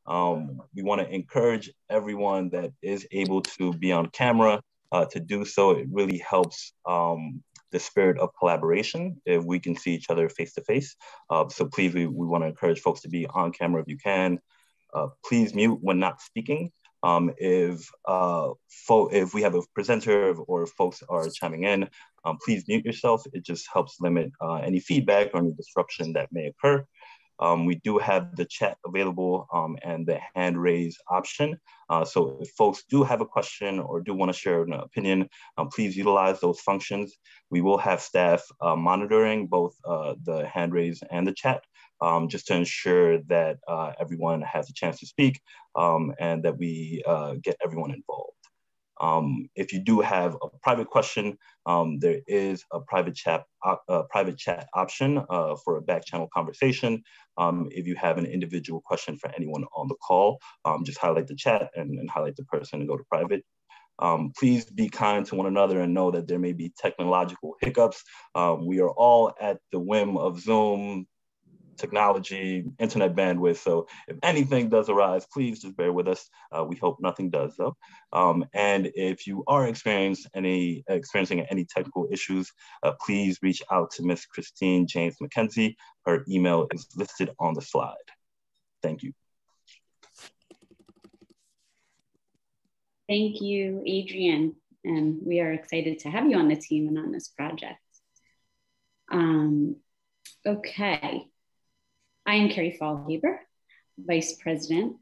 We want to encourage everyone that is able to be on camera to do so. It really helps the spirit of collaboration if we can see each other face to face. So please, we want to encourage folks to be on camera if you can. Please mute when not speaking. If we have a presenter or if folks are chiming in, please mute yourself. It just helps limit any feedback or any disruption that may occur. We do have the chat available and the hand raise option. So if folks do have a question or do want to share an opinion, please utilize those functions. We will have staff monitoring both the hand raise and the chat just to ensure that everyone has a chance to speak and that we get everyone involved. If you do have a private question, there is a private chat option for a back channel conversation. If you have an individual question for anyone on the call, just highlight the chat and highlight the person and go to private. Please be kind to one another and know that there may be technological hiccups. We are all at the whim of Zoom, technology, internet bandwidth. So if anything does arise, please just bear with us. We hope nothing does though. And if you are experiencing any technical issues, please reach out to Ms. Christine James McKenzie. Her email is listed on the slide. Thank you. Thank you, Adrian. And we are excited to have you on the team and on this project. Okay. I am Carrie Fallhaber, Vice President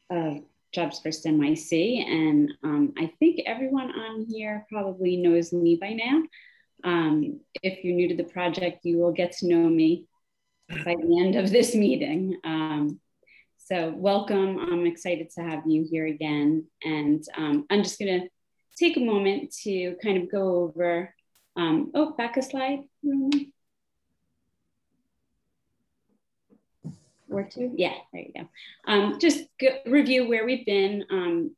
of JobsFirstNYC, and I think everyone on here probably knows me by now. If you're new to the project, you will get to know me by the end of this meeting. So welcome, I'm excited to have you here again. And I'm just gonna take a moment to kind of go over, oh, back a slide. Or two? Yeah, there you go. Just review where we've been.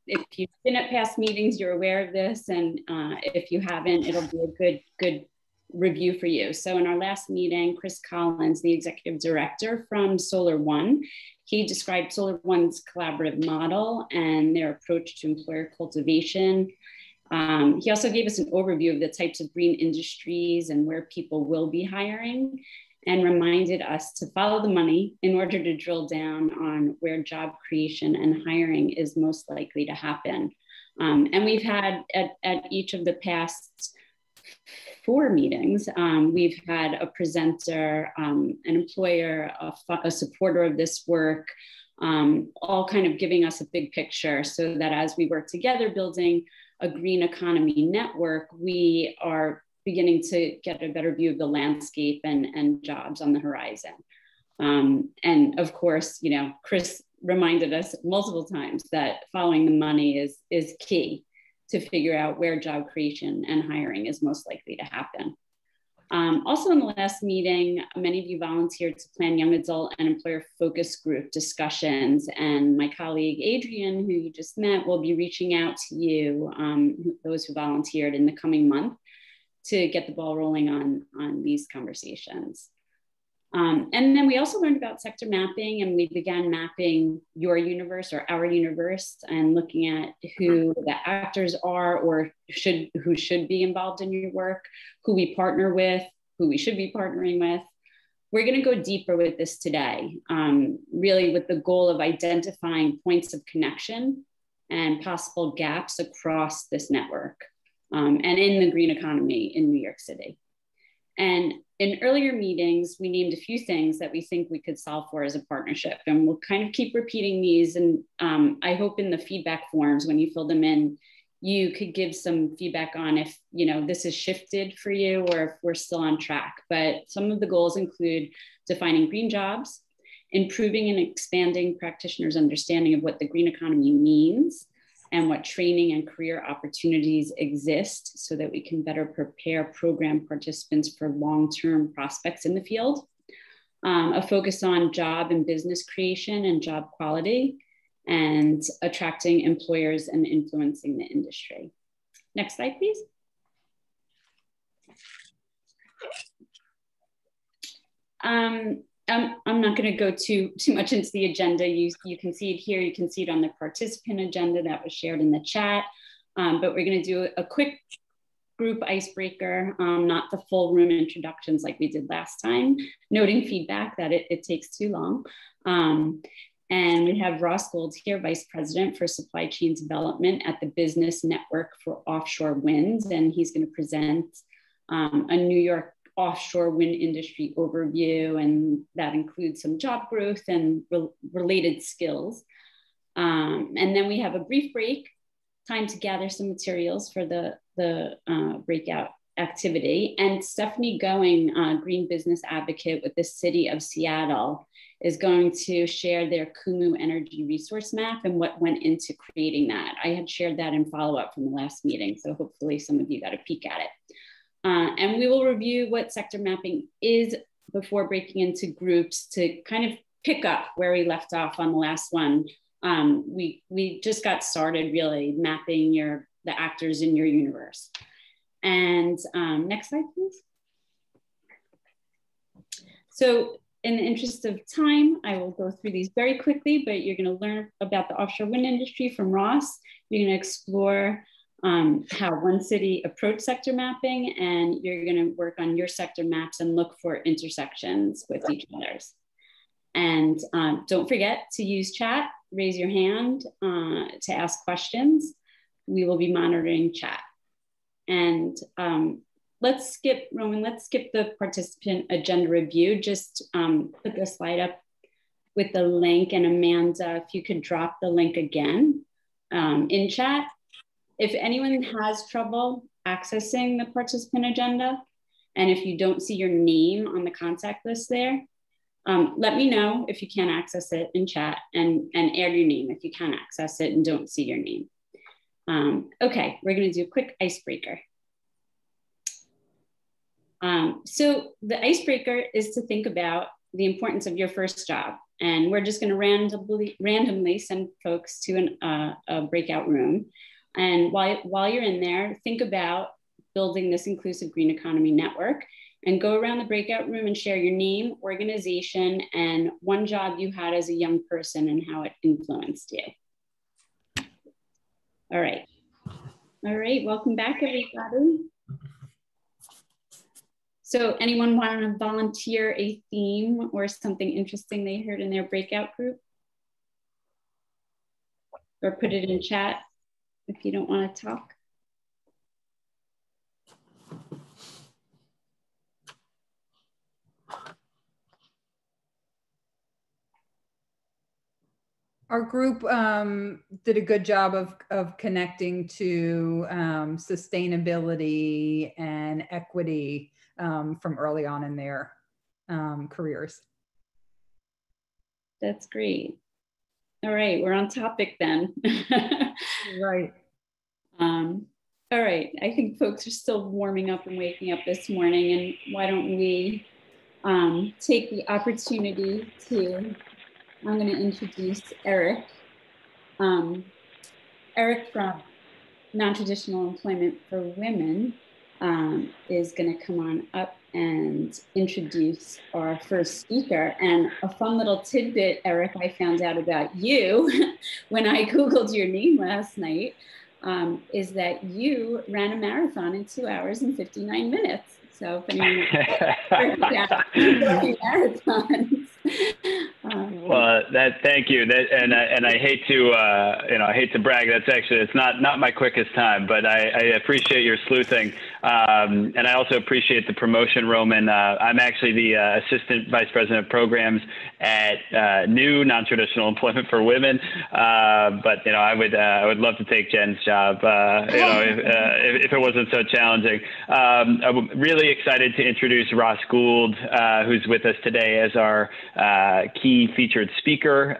If you've been at past meetings, you're aware of this. And if you haven't, it'll be a good review for you. So in our last meeting, Chris Collins, the executive director from Solar One, he described Solar One's collaborative model and their approach to employer cultivation. He also gave us an overview of the types of green industries and where people will be hiring, and reminded us to follow the money in order to drill down on where job creation and hiring is most likely to happen. And we've had at each of the past 4 meetings, we've had a presenter, an employer, a supporter of this work, all kind of giving us a big picture so that as we work together building a green economy network, we are beginning to get a better view of the landscape and jobs on the horizon. And of course, you know, Chris reminded us multiple times that following the money is key to figure out where job creation and hiring is most likely to happen. Also in the last meeting, many of you volunteered to plan young adult and employer focus group discussions. And my colleague, Adrian, who you just met, will be reaching out to you, those who volunteered in the coming month, to get the ball rolling on these conversations. And then we also learned about sector mapping, and we began mapping your universe or our universe and looking at who the actors are or who should be involved in your work, who we partner with, who we should be partnering with. We're going to go deeper with this today, really with the goal of identifying points of connection and possible gaps across this network and in the green economy in New York City. And in earlier meetings, we named a few things that we think we could solve for as a partnership. And we'll kind of keep repeating these. And I hope in the feedback forms, when you fill them in, you could give some feedback on if, you know, this has shifted for you or if we're still on track. But some of the goals include defining green jobs, improving and expanding practitioners' understanding of what the green economy means, and what training and career opportunities exist so that we can better prepare program participants for long-term prospects in the field. A focus on job and business creation and job quality, and attracting employers and influencing the industry. Next slide, please. I'm not going to go too much into the agenda. You can see it here. You can see it on the participant agenda that was shared in the chat. But we're going to do a quick group icebreaker, not the full room introductions like we did last time, noting feedback that it takes too long. And we have Ross Gould here, Vice President for Supply Chain Development at the Business Network for Offshore Wind. And he's going to present a New York offshore wind industry overview, and that includes some job growth and related skills. And then we have a brief break, time to gather some materials for the breakout activity. And Stephanie Going, Green Business Advocate with the City of Seattle, is going to share their Kumu Energy Resource Map and what went into creating that. I had shared that in follow-up from the last meeting, so hopefully some of you got a peek at it. And we will review what sector mapping is before breaking into groups to kind of pick up where we left off on the last one. We just got started really mapping the actors in your universe. And next slide, please. So in the interest of time, I will go through these very quickly, but you're going to learn about the offshore wind industry from Ross. You're going to explore how one city approached sector mapping, and you're going to work on your sector maps and look for intersections with each other's. And don't forget to use chat, raise your hand to ask questions. We will be monitoring chat. And let's skip, Roman, let's skip the participant agenda review. Just put the slide up with the link, and Amanda, if you could drop the link again in chat. If anyone has trouble accessing the participant agenda, and if you don't see your name on the contact list there, let me know if you can't access it in chat, and add your name if you can't access it and don't see your name. Okay, we're gonna do a quick icebreaker. So the icebreaker is to think about the importance of your first job. And we're just gonna randomly send folks to a breakout room. And while you're in there, think about building this inclusive green economy network, and go around the breakout room and share your name, organization, and one job you had as a young person and how it influenced you. All right, welcome back, everybody. So anyone want to volunteer a theme or something interesting they heard in their breakout group? Or put it in chat if you don't want to talk. Our group did a good job of connecting to sustainability and equity from early on in their careers. That's great. All right, we're on topic then. Right. All right, I think folks are still warming up and waking up this morning, and why don't we take the opportunity to, I'm going to introduce Eric. Eric from Nontraditional Employment for Women is going to come on up and introduce our first speaker. And a fun little tidbit, Eric, I found out about you when I Googled your name last night, is that you ran a marathon in 2 hours and 59 minutes. So if anyone marathons. Well, thank you. And I hate to I hate to brag. It's not my quickest time, but I appreciate your sleuthing, and I also appreciate the promotion, Roman. I'm actually the Assistant Vice President of Programs at new Non-Traditional Employment for Women, but I would love to take Jen's job. If it wasn't so challenging. I'm really excited to introduce Ross Gould, who's with us today as our key featured speaker.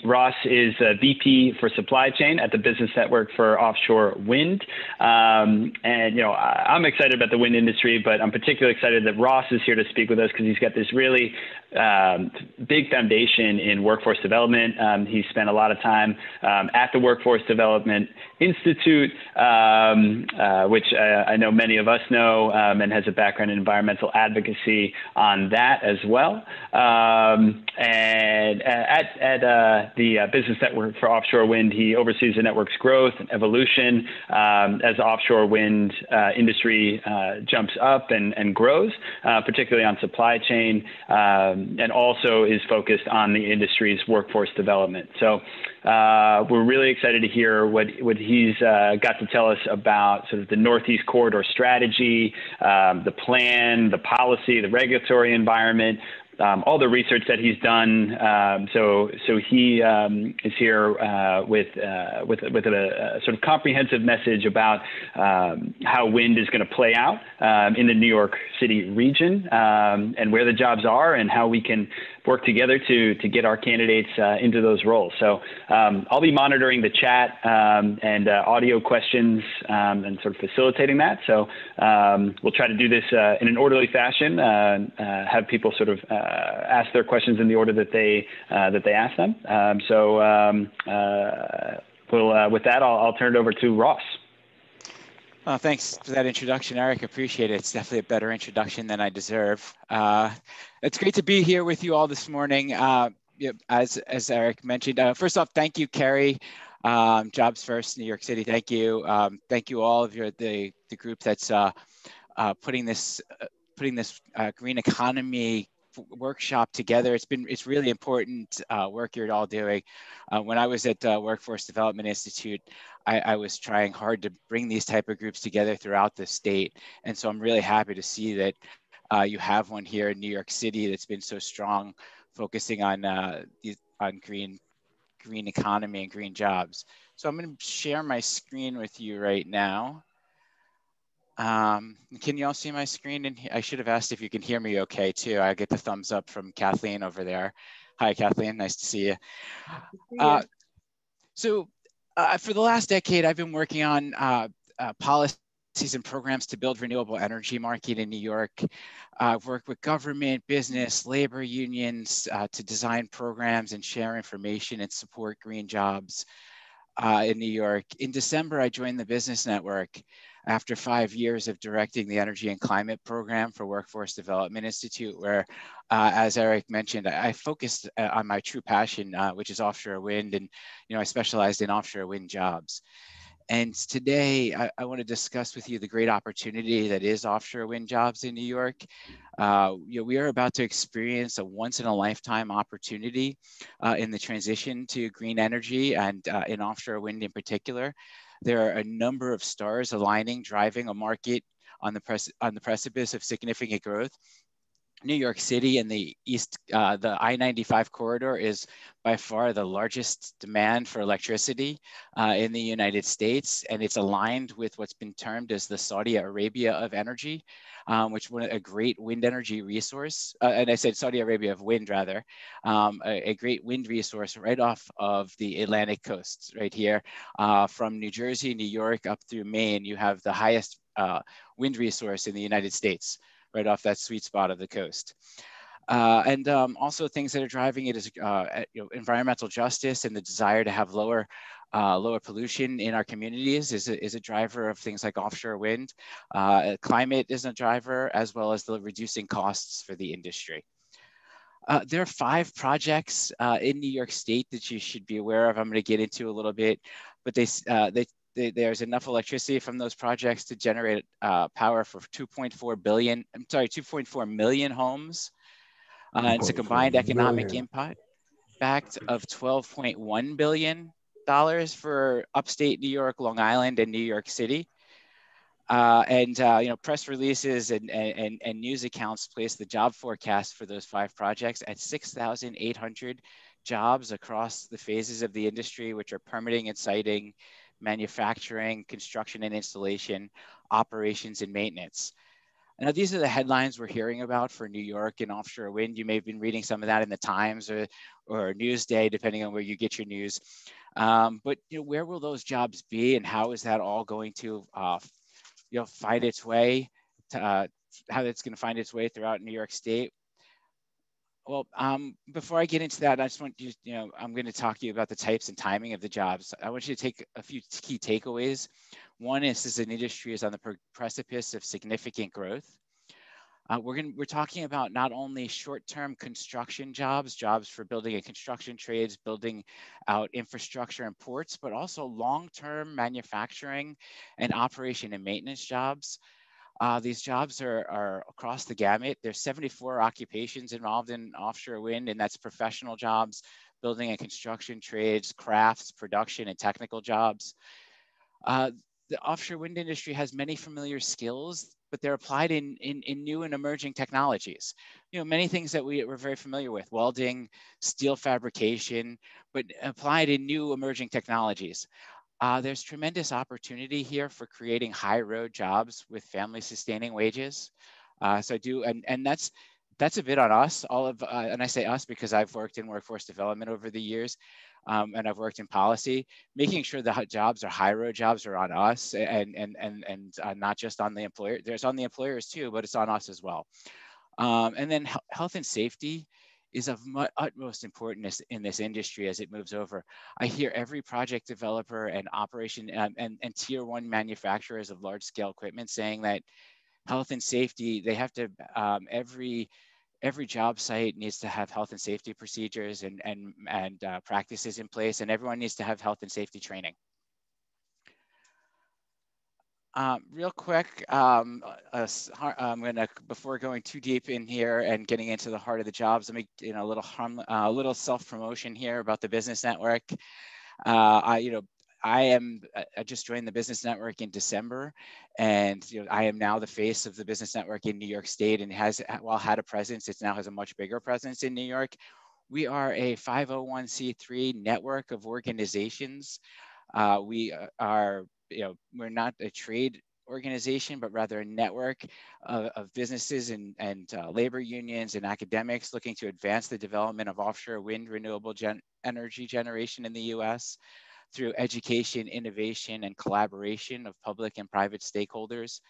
Ross is a VP for Supply Chain at the Business Network for Offshore Wind. And, I'm excited about the wind industry, but I'm particularly excited that Ross is here to speak with us because he's got this really big foundation in workforce development. He spent a lot of time at the Workforce Development Institute, which I know many of us know, and has a background in environmental advocacy on that as well. And at the Business Network for Offshore Wind, he oversees the network's growth and evolution as the offshore wind industry jumps up and grows, particularly on supply chain, and also is focused on the industry's workforce development. So we're really excited to hear what he's got to tell us about sort of the Northeast Corridor strategy, the plan, the policy, the regulatory environment, all the research that he's done. So he is here with a sort of comprehensive message about how wind is going to play out in the New York City region, and where the jobs are and how we can work together to get our candidates into those roles. So I'll be monitoring the chat and audio questions and sort of facilitating that. So we'll try to do this in an orderly fashion, have people sort of ask their questions in the order that they ask them. With that, I'll turn it over to Ross. Thanks for that introduction, Eric. Appreciate it. It's definitely a better introduction than I deserve. It's great to be here with you all this morning. As Eric mentioned, first off, thank you, Carrie, Jobs First New York City. Thank you. Thank you all of the group that's putting this green economy workshop together. It's really important work you're all doing. When I was at Workforce Development Institute, I was trying hard to bring these type of groups together throughout the state. And so I'm really happy to see that you have one here in New York City that's been so strong, focusing on green economy and green jobs. So I'm going to share my screen with you right now. Can you all see my screen? And I should have asked if you can hear me okay too. I get the thumbs up from Kathleen over there. Hi, Kathleen, nice to see you. For the last decade, I've been working on policies and programs to build renewable energy market in New York. I've worked with government, business, labor unions to design programs and share information and support green jobs in New York. In December, I joined the Business Network after 5 years of directing the Energy and Climate Program for Workforce Development Institute, where, as Eric mentioned, I focused on my true passion, which is offshore wind, and I specialized in offshore wind jobs. And today, I want to discuss with you the great opportunity that is offshore wind jobs in New York. We are about to experience a once-in-a-lifetime opportunity in the transition to green energy and in offshore wind in particular. There are a number of stars aligning, driving a market on the precipice of significant growth. New York City and the I-95 corridor is by far the largest demand for electricity in the United States, and it's aligned with what's been termed as the Saudi Arabia of energy, which is a great wind energy resource. And I said Saudi Arabia of wind, rather, a great wind resource right off of the Atlantic coast, right here. From New Jersey, New York, up through Maine, you have the highest wind resource in the United States, right off that sweet spot of the coast. And also things that are driving it is environmental justice and the desire to have lower pollution in our communities is a driver of things like offshore wind. Climate is a driver, as well as the reducing costs for the industry. There are 5 projects in New York State that you should be aware of. I'm going to get into a little bit, but there's enough electricity from those projects to generate power for 2.4 million homes. It's a combined economic impact of $12.1 billion for upstate New York, Long Island, and New York City. Press releases and news accounts place the job forecast for those 5 projects at 6,800 jobs across the phases of the industry, which are permitting and siting, manufacturing, construction and installation, operations and maintenance. Now, these are the headlines we're hearing about for New York and offshore wind. You may have been reading some of that in the Times or Newsday, depending on where you get your news. But where will those jobs be, and how is that all going to find its way, how it's going to find its way throughout New York State? Well, before I get into that, I just want you, I'm going to talk to you about the types and timing of the jobs. I want you to take a few key takeaways. One is this, an industry is on the precipice of significant growth. We're talking about not only short-term construction jobs for building and construction trades, building out infrastructure and ports, but also long-term manufacturing and operation and maintenance jobs. These jobs are across the gamut. There's 74 occupations involved in offshore wind, and that's professional jobs, building and construction trades, crafts, production, and technical jobs. The offshore wind industry has many familiar skills, but they're applied in new and emerging technologies. Many things that we're very familiar with: welding, steel fabrication, but applied in new emerging technologies. There's tremendous opportunity here for creating high road jobs with family sustaining wages. And that's a bit on us, and I say us because I've worked in workforce development over the years, and I've worked in policy. Making sure the jobs are high road jobs are on us, and not just on the employer. There's on the employers too, but it's on us as well. And then health and safety is of utmost importance in this industry as it moves over. I hear every project developer and operation and tier one manufacturers of large scale equipment saying that health and safety, they have to, every job site needs to have health and safety procedures and practices in place, and everyone needs to have health and safety training. Real quick, I'm gonna, before going too deep in here and getting into the heart of the jobs, let me, a little self-promotion here about the Business Network. I just joined the Business Network in December, and I am now the face of the Business Network in New York State, and while had a presence, it now has a much bigger presence in New York. We are a 501c3 network of organizations. We are, we're not a trade organization, but rather a network of businesses and labor unions and academics looking to advance the development of offshore wind renewable energy generation in the U.S. through education, innovation, and collaboration of public and private stakeholders.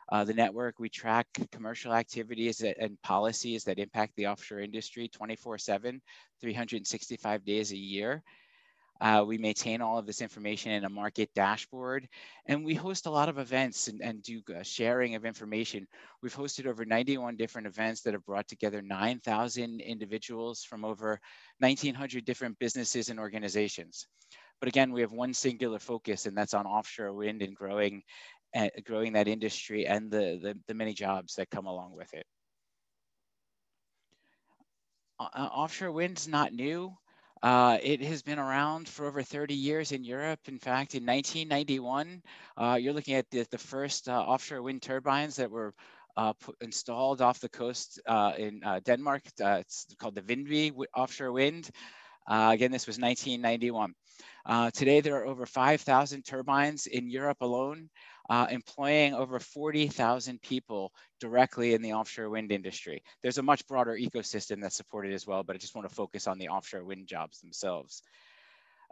The network, we track commercial activities and policies that impact the offshore industry 24/7, 365 days a year. We maintain all of this information in a market dashboard, and we host a lot of events and do sharing of information. We've hosted over 91 different events that have brought together 9,000 individuals from over 1,900 different businesses and organizations. But again, we have one singular focus, and that's on offshore wind and growing that industry and the many jobs that come along with it. Offshore wind's not new. It has been around for over 30 years in Europe. In fact, in 1991, you're looking at the first offshore wind turbines that were installed off the coast in Denmark. It's called the Vindby offshore wind. Again, this was 1991. Today, there are over 5,000 turbines in Europe alone, employing over 40,000 people directly in the offshore wind industry. There's a much broader ecosystem that's supported as well, but I just want to focus on the offshore wind jobs themselves.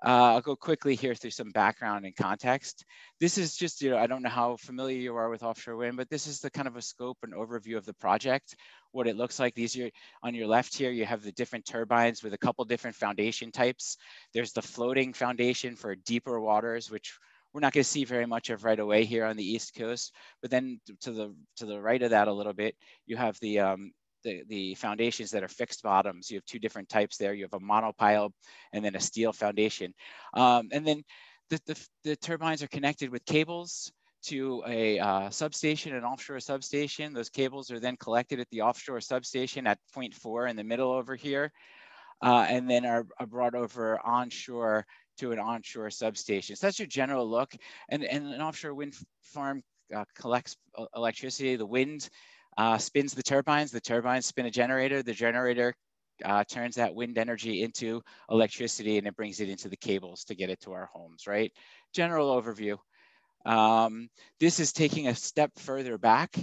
I'll go quickly here through some background and context. This is just, I don't know how familiar you are with offshore wind, but this is the kind of a scope and overview of the project, what it looks like. These are, on your left here, you have the different turbines with a couple different foundation types. There's the floating foundation for deeper waters, which we're not going to see very much of right away here on the East Coast. But then to the right of that a little bit, you have the foundations that are fixed bottoms. You have two different types there. You have a monopile and then a steel foundation. And then the turbines are connected with cables to a substation, an offshore substation. Those cables are then collected at the offshore substation at point 4 in the middle over here, and then are brought over onshore to an onshore substation. So that's your general look. And an offshore wind farm collects electricity. The wind spins the turbines spin a generator. The generator turns that wind energy into electricity, and it brings it into the cables to get it to our homes, right? General overview. This is taking a step further back,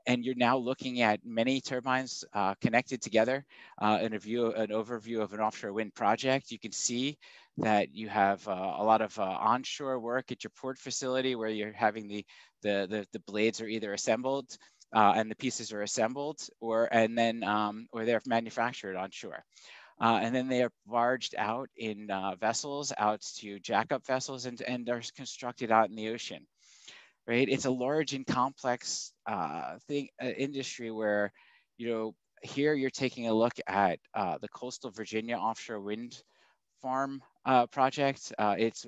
and you're now looking at many turbines connected together. An overview of an offshore wind project. You can see that you have a lot of onshore work at your port facility where you're having the blades are either assembled and the pieces are assembled or they're manufactured onshore. And then they are barged out in vessels out to jackup vessels and are constructed out in the ocean, right? It's a large and complex industry where, here you're taking a look at the coastal Virginia offshore wind farm project,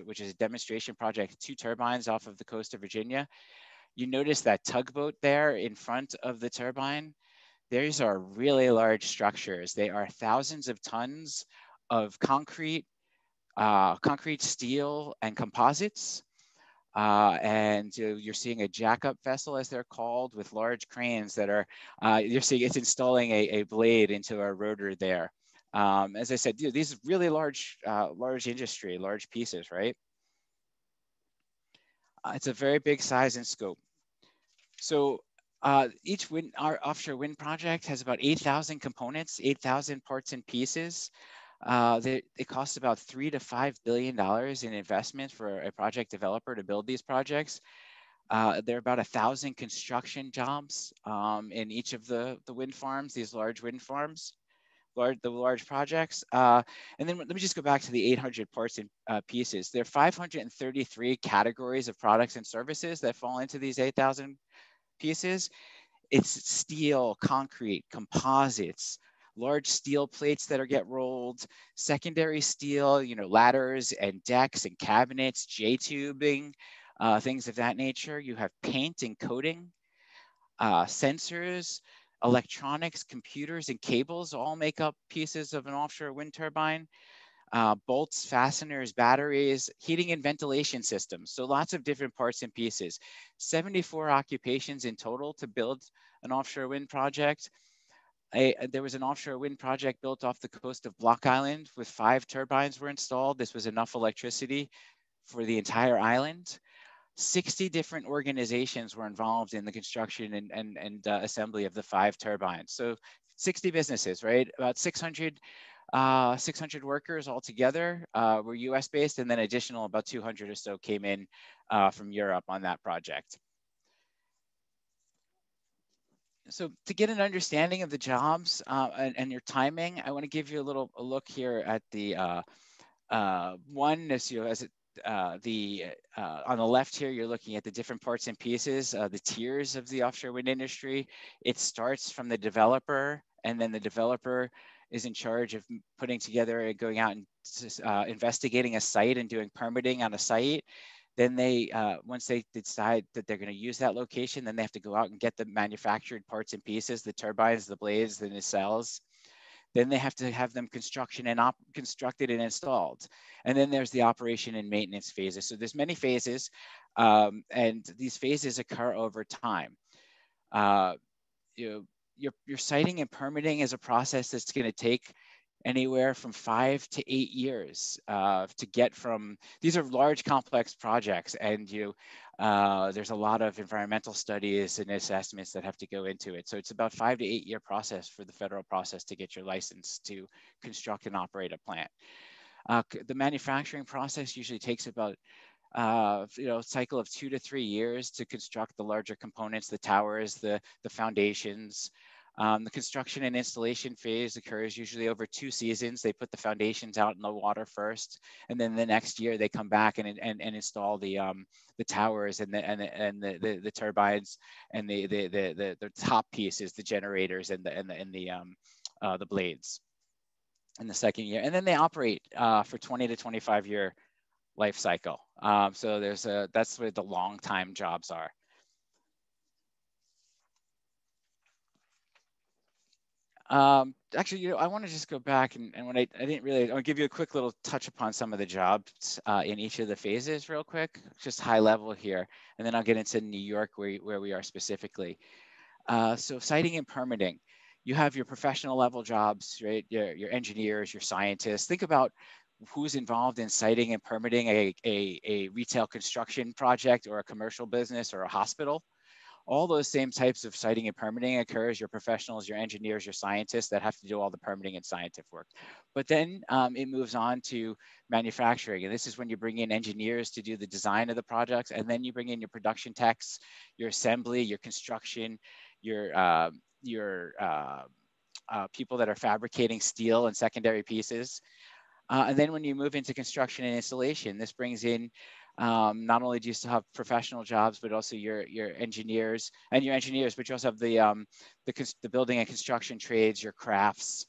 which is a demonstration project, 2 turbines off of the coast of Virginia. You notice that tugboat there in front of the turbine. These are really large structures. They are thousands of tons of concrete, steel, and composites. And you're seeing a jackup vessel, as they're called, with large cranes that are, you're seeing it's installing a blade into a rotor there. As I said, these really large industry, large pieces, right? It's a very big size and scope. So each our offshore wind project has about 8,000 components, 8,000 parts and pieces. It costs about $3 to $5 billion in investment for a project developer to build these projects. There are about 1,000 construction jobs in each of the wind farms, these large wind farms, the large projects. And then let me just go back to the 800 parts and pieces. There are 533 categories of products and services that fall into these 8,000 pieces. It's steel, concrete, composites, large steel plates that get rolled, secondary steel, ladders and decks and cabinets, J-tubing, things of that nature. You have paint and coating, sensors, electronics, computers, and cables all make up pieces of an offshore wind turbine. Bolts, fasteners, batteries, heating and ventilation systems. So lots of different parts and pieces. 74 occupations in total to build an offshore wind project. There was an offshore wind project built off the coast of Block Island with 5 turbines were installed. This was enough electricity for the entire island. 60 different organizations were involved in the construction and assembly of the 5 turbines. So 60 businesses, right? About 600 workers altogether were US based, and then additional about 200 or so came in from Europe on that project. So to get an understanding of the jobs and your timing, I want to give you a look here at the one as on the left here, you're looking at the different parts and pieces, the tiers of the offshore wind industry. It starts from the developer, and then the developer is in charge of putting together and going out and investigating a site and doing permitting on a site. Then they, once they decide that they're going to use that location, then they have to go out and get the manufactured parts and pieces, the turbines, the blades, the nacelles. Then they have to have them constructed and installed. And then there's the operation and maintenance phases. So there's many phases, and these phases occur over time. Your siting and permitting is a process that's going to take anywhere from 5 to 8 years to get from. These are large, complex projects, and there's a lot of environmental studies and assessments that have to go into it. So it's about 5 to 8 year process for the federal process to get your license to construct and operate a plant. The manufacturing process usually takes about cycle of 2 to 3 years to construct the larger components, the towers, the foundations. The construction and installation phase occurs usually over 2 seasons. They put the foundations out in the water first, and then the next year they come back and install the towers and the turbines and the top pieces, the generators and the blades in the second year, and then they operate for 20 to 25 year life cycle. So that's where the long time jobs are. Actually, I want to just go back and when I didn't really, I'll give you a quick little touch upon some of the jobs in each of the phases real quick, just high level here, and then I'll get into New York where we are specifically. So siting and permitting, you have your professional level jobs, right? Your engineers, your scientists. Think about who's involved in siting and permitting a retail construction project or a commercial business or a hospital. All those same types of siting and permitting occurs, your professionals, your engineers, your scientists that have to do all the permitting and scientific work. But then it moves on to manufacturing. And this is when you bring in engineers to do the design of the projects. And then you bring in your production techs, your assembly, your construction, people that are fabricating steel and secondary pieces. And then when you move into construction and installation, this brings in not only do you still have professional jobs, but also your engineers, but you also have the building and construction trades, your crafts,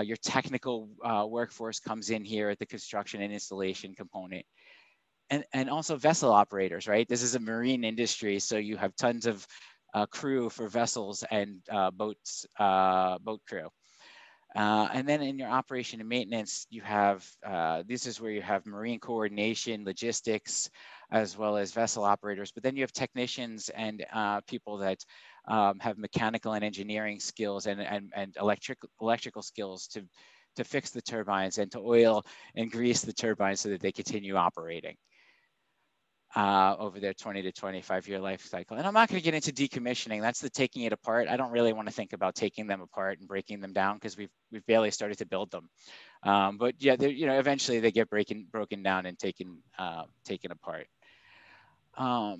your technical workforce comes in here at the construction and installation component. And also vessel operators, right? This is a marine industry, so you have tons of crew for vessels and boat crew. And then in your operation and maintenance, you have, this is where you have marine coordination, logistics, as well as vessel operators. But then you have technicians and people that have mechanical and engineering skills and electrical skills to fix the turbines and to oil and grease the turbines so that they continue operating over their 20 to 25 year life cycle. And I'm not going to get into decommissioning. That's the taking it apart. I don't really want to think about taking them apart and breaking them down because we've barely started to build them. But yeah, eventually they get broken down and taken apart. I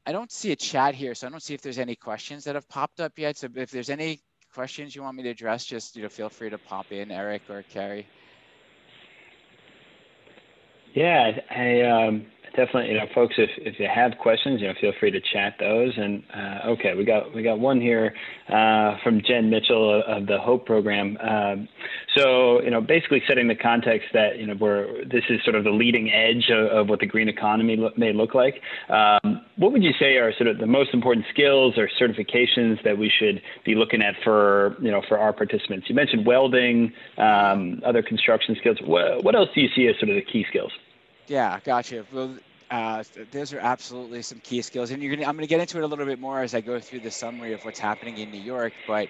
don't see a chat here, so I don't see if there's any questions that have popped up yet. So if there's any questions you want me to address, just feel free to pop in, Eric or Carrie. Yeah, I definitely, folks, if you have questions, feel free to chat those. And okay, we got one here from Jen Mitchell of the HOPE program. So, basically setting the context that this is sort of the leading edge of what the green economy may look like. What would you say are sort of the most important skills or certifications that we should be looking at for our participants? You mentioned welding, other construction skills. What else do you see as sort of the key skills? Yeah, gotcha. Well, those are absolutely some key skills, and I'm going to get into it a little bit more as I go through the summary of what's happening in New York. But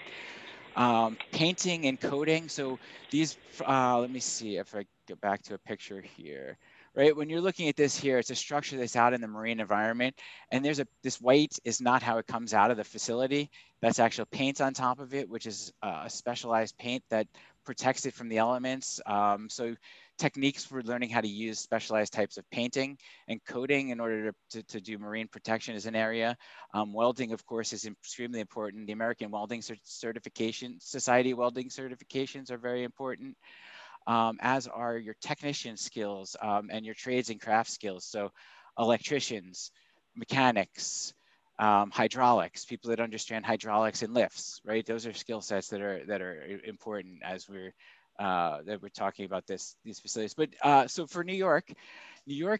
painting and coating. So these, let me see if I go back to a picture here. Right, when you're looking at this here, it's a structure that's out in the marine environment, and this white is not how it comes out of the facility. That's actual paint on top of it, which is a specialized paint that protects it from the elements. So techniques for learning how to use specialized types of painting and coating in order to do marine protection is an area. Welding, of course, is extremely important. The American Welding Society welding certifications are very important, as are your technician skills and your trades and craft skills. So electricians, mechanics, hydraulics, people that understand hydraulics and lifts, right? Those are skill sets that are important as we're talking about these facilities. But so for New York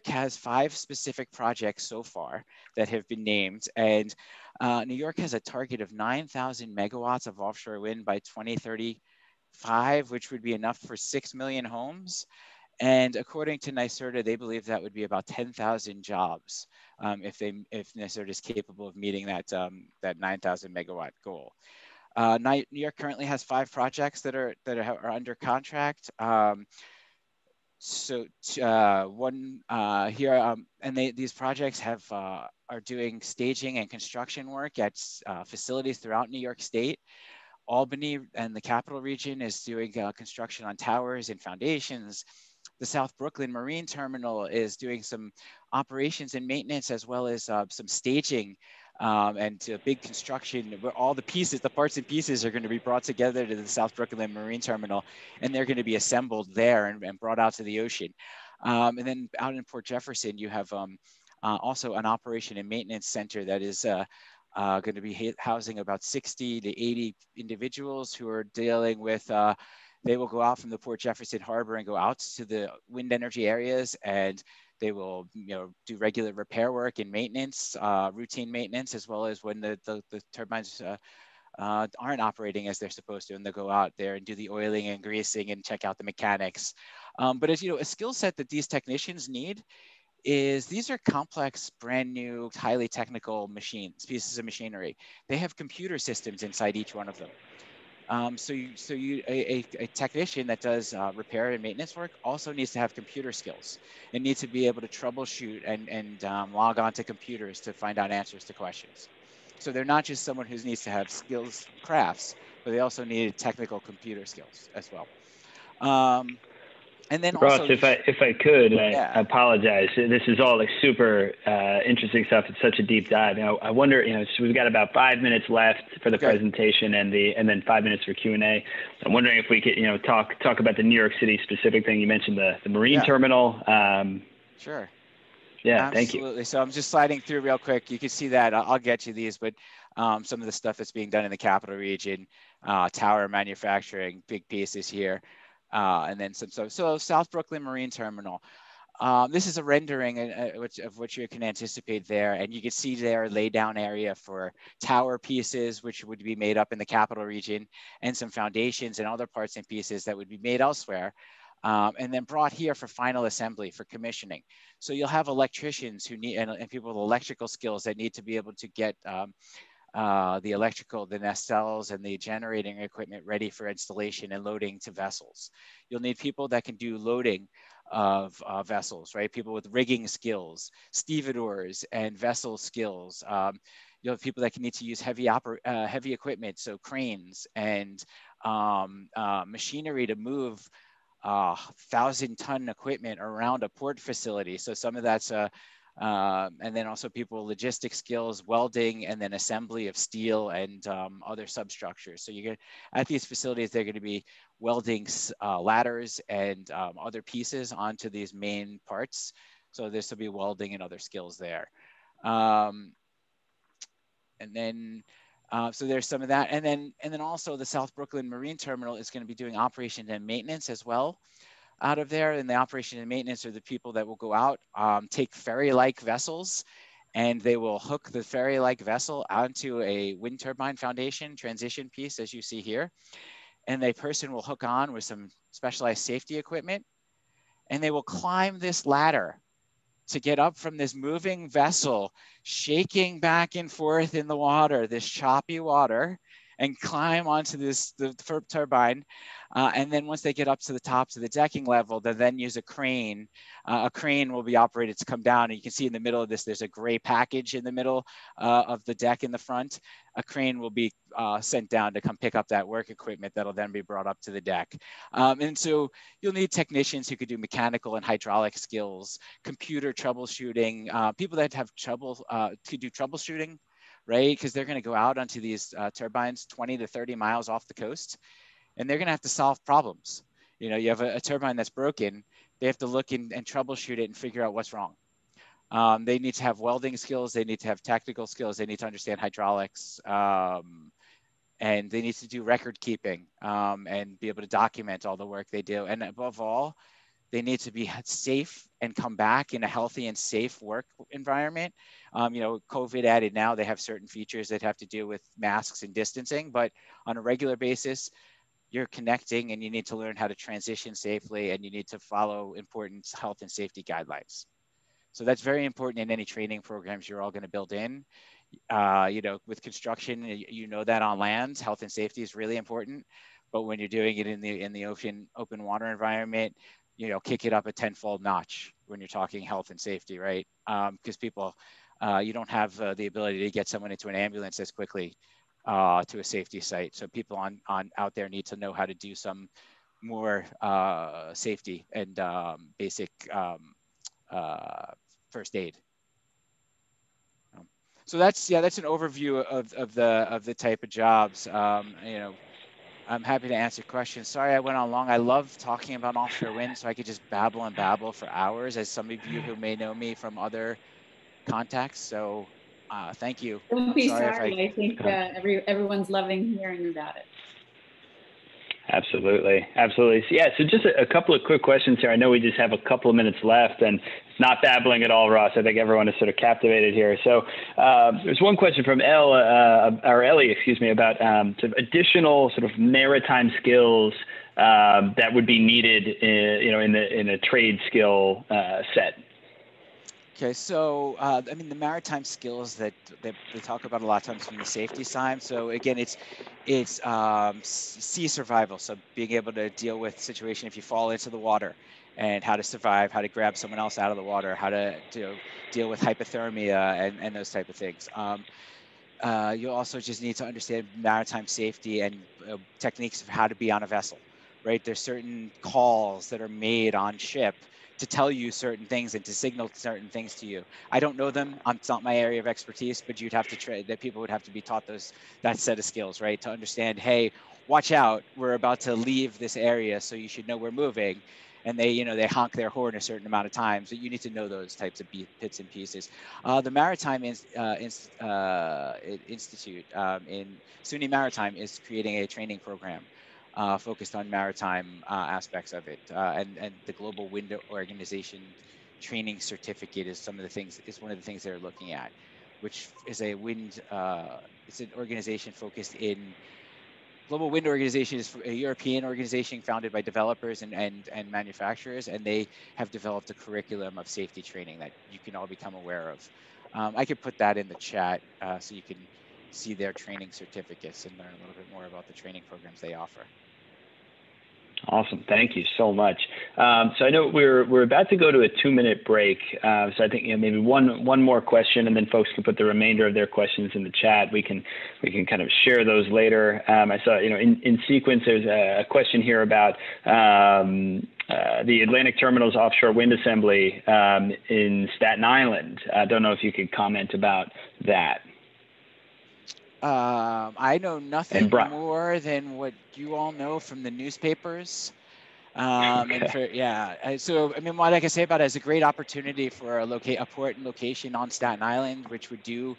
has 5 specific projects so far that have been named, and New York has a target of 9,000 megawatts of offshore wind by 2035, which would be enough for 6 million homes. And according to NYSERDA, they believe that would be about 10,000 jobs if NYSERDA is capable of meeting that 9,000 megawatt goal. New York currently has 5 projects that are under contract. One here, and these projects are doing staging and construction work at facilities throughout New York State. Albany and the Capital Region is doing construction on towers and foundations. The South Brooklyn Marine Terminal is doing some operations and maintenance, as well as some staging and big construction where all the parts and pieces are going to be brought together to the South Brooklyn Marine Terminal, and they're going to be assembled there and brought out to the ocean. And then out in Port Jefferson, you have also an operation and maintenance center that is going to be housing about 60 to 80 individuals who are dealing with they will go out from the Port Jefferson Harbor and go out to the wind energy areas, and they will do regular repair work and maintenance, routine maintenance, as well as when the turbines aren't operating as they're supposed to, and they'll go out there and do the oiling and greasing and check out the mechanics. But as a skill set that these technicians need is these are complex, brand new, highly technical pieces of machinery. They have computer systems inside each one of them. A technician that does repair and maintenance work also needs to have computer skills and needs to be able to troubleshoot and log on to computers to find out answers to questions. So they're not just someone who needs to have skills, crafts, but they also need technical computer skills as well. And then Ross, also, if I could, yeah. I apologize. This is all like super interesting stuff. It's such a deep dive. I wonder, so we've got about 5 minutes left for the presentation and then 5 minutes for Q&A. I'm wondering if we could, talk about the New York City specific thing. You mentioned the marine terminal. Sure. Yeah, thank you. Absolutely. So I'm just sliding through real quick. You can see that. I'll get you these, but some of the stuff that's being done in the capital region, tower manufacturing, big pieces here. And then so South Brooklyn Marine Terminal. This is a rendering of what you can anticipate there. And you can see there a laydown area for tower pieces, which would be made up in the capital region, and some foundations and other parts and pieces that would be made elsewhere. And then brought here for final assembly, for commissioning. So you'll have electricians who need, and people with electrical skills that need to be able to get the electrical, the nacelles and the generating equipment ready for installation and loading to vessels. You'll need people that can do loading of vessels, right? People with rigging skills, stevedores and vessel skills. You'll have people that can need to use heavy equipment, so cranes and machinery to move 1,000-ton equipment around a port facility. So some of that's and then also people with logistic skills, welding, and then assembly of steel and other substructures. So you're at these facilities, they're going to be welding ladders and other pieces onto these main parts. So this will be welding and other skills there. And then so there's some of that. And then also the South Brooklyn Marine Terminal is going to be doing operation and maintenance as well out of there. And the operation and maintenance are the people that will go out, take ferry-like vessels, and they will hook the ferry-like vessel onto a wind turbine foundation transition piece, as you see here. And the person will hook on with some specialized safety equipment, and they will climb this ladder to get up from this moving vessel, shaking back and forth in the water, this choppy water, and climb onto the turbine. And then once they get up to the top to the decking level, they'll then use a crane. A crane will be operated to come down. And you can see in the middle of this, there's a gray package in the middle of the deck in the front. A crane will be sent down to come pick up that work equipment that'll then be brought up to the deck. And so you'll need technicians who could do mechanical and hydraulic skills, computer troubleshooting, people that have trouble, could do troubleshooting, right? Because they're going to go out onto these turbines 20 to 30 miles off the coast, and they're going to have to solve problems. You have a turbine that's broken, they have to look and troubleshoot it and figure out what's wrong. They need to have welding skills, they need to have technical skills, they need to understand hydraulics, and they need to do record keeping and be able to document all the work they do. And above all, they need to be safe and come back in a healthy and safe work environment. COVID added now, they have certain features that have to do with masks and distancing, but on a regular basis, you're connecting and you need to learn how to transition safely, and you need to follow important health and safety guidelines. So that's very important in any training programs you're all going to build in. With construction, that on land, health and safety is really important. But when you're doing it in the open water environment, kick it up a 10-fold notch when you're talking health and safety, right? Because people, you don't have the ability to get someone into an ambulance as quickly to a safety site. So people out there need to know how to do some more safety and basic first aid. So that's an overview of the type of jobs. I'm happy to answer questions. Sorry I went on long. I love talking about offshore wind, so I could just babble and babble for hours, as some of you who may know me from other contacts. So thank you. Don't be sorry. I think everyone's loving hearing about it. Absolutely. So, yeah, so just a couple of quick questions here. I know we just have a couple of minutes left, and it's not babbling at all, Ross. I think everyone is sort of captivated here. So there's one question from Ellie, about sort of additional sort of maritime skills that would be needed, in a trade skill set. Okay, so the maritime skills that they talk about a lot of times from the safety side. So again, it's sea survival. So being able to deal with situation if you fall into the water, and how to survive, how to grab someone else out of the water, how to deal with hypothermia and those type of things. You also just need to understand maritime safety and techniques of how to be on a vessel, right? There's certain calls that are made on ship to tell you certain things and to signal certain things to you. I don't know them. It's not my area of expertise, but you'd have to that people would have to be taught that set of skills, right? To understand, hey, watch out, we're about to leave this area, so you should know we're moving. And they honk their horn a certain amount of times. So you need to know those types of bits and pieces. The Maritime Institute in SUNY Maritime is creating a training program focused on maritime aspects of it, and the Global Wind Organization training certificate is one of the things they're looking at, which is it's an organization focused in. Global Wind Organization is a European organization founded by developers and manufacturers, and they have developed a curriculum of safety training that you can all become aware of. I could put that in the chat so you can see their training certificates and learn a little bit more about the training programs they offer. Awesome. Thank you so much. So I know we're about to go to a 2-minute break. So I think maybe one more question, and then folks can put the remainder of their questions in the chat. We can kind of share those later. I saw in sequence there's a question here about the Atlantic Terminal's offshore wind assembly in Staten Island. I don't know if you could comment about that. I know nothing more than what you all know from the newspapers. Okay. So I mean, what I can say about it is a great opportunity for a port and location on Staten Island, which would do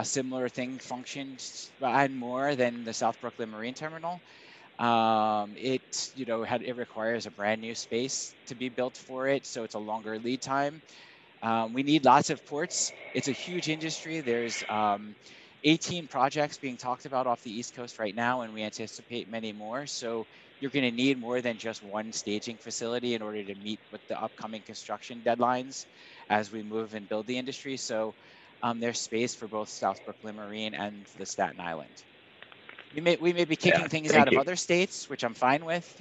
similar functions and more than the South Brooklyn Marine Terminal. It requires a brand new space to be built for it, so it's a longer lead time. We need lots of ports. It's a huge industry. There's 18 projects being talked about off the East Coast right now, and we anticipate many more. So you're going to need more than just one staging facility in order to meet with the upcoming construction deadlines as we move and build the industry. So there's space for both South Brooklyn Marine and the Staten Island. We may be kicking things out of other states, which I'm fine with.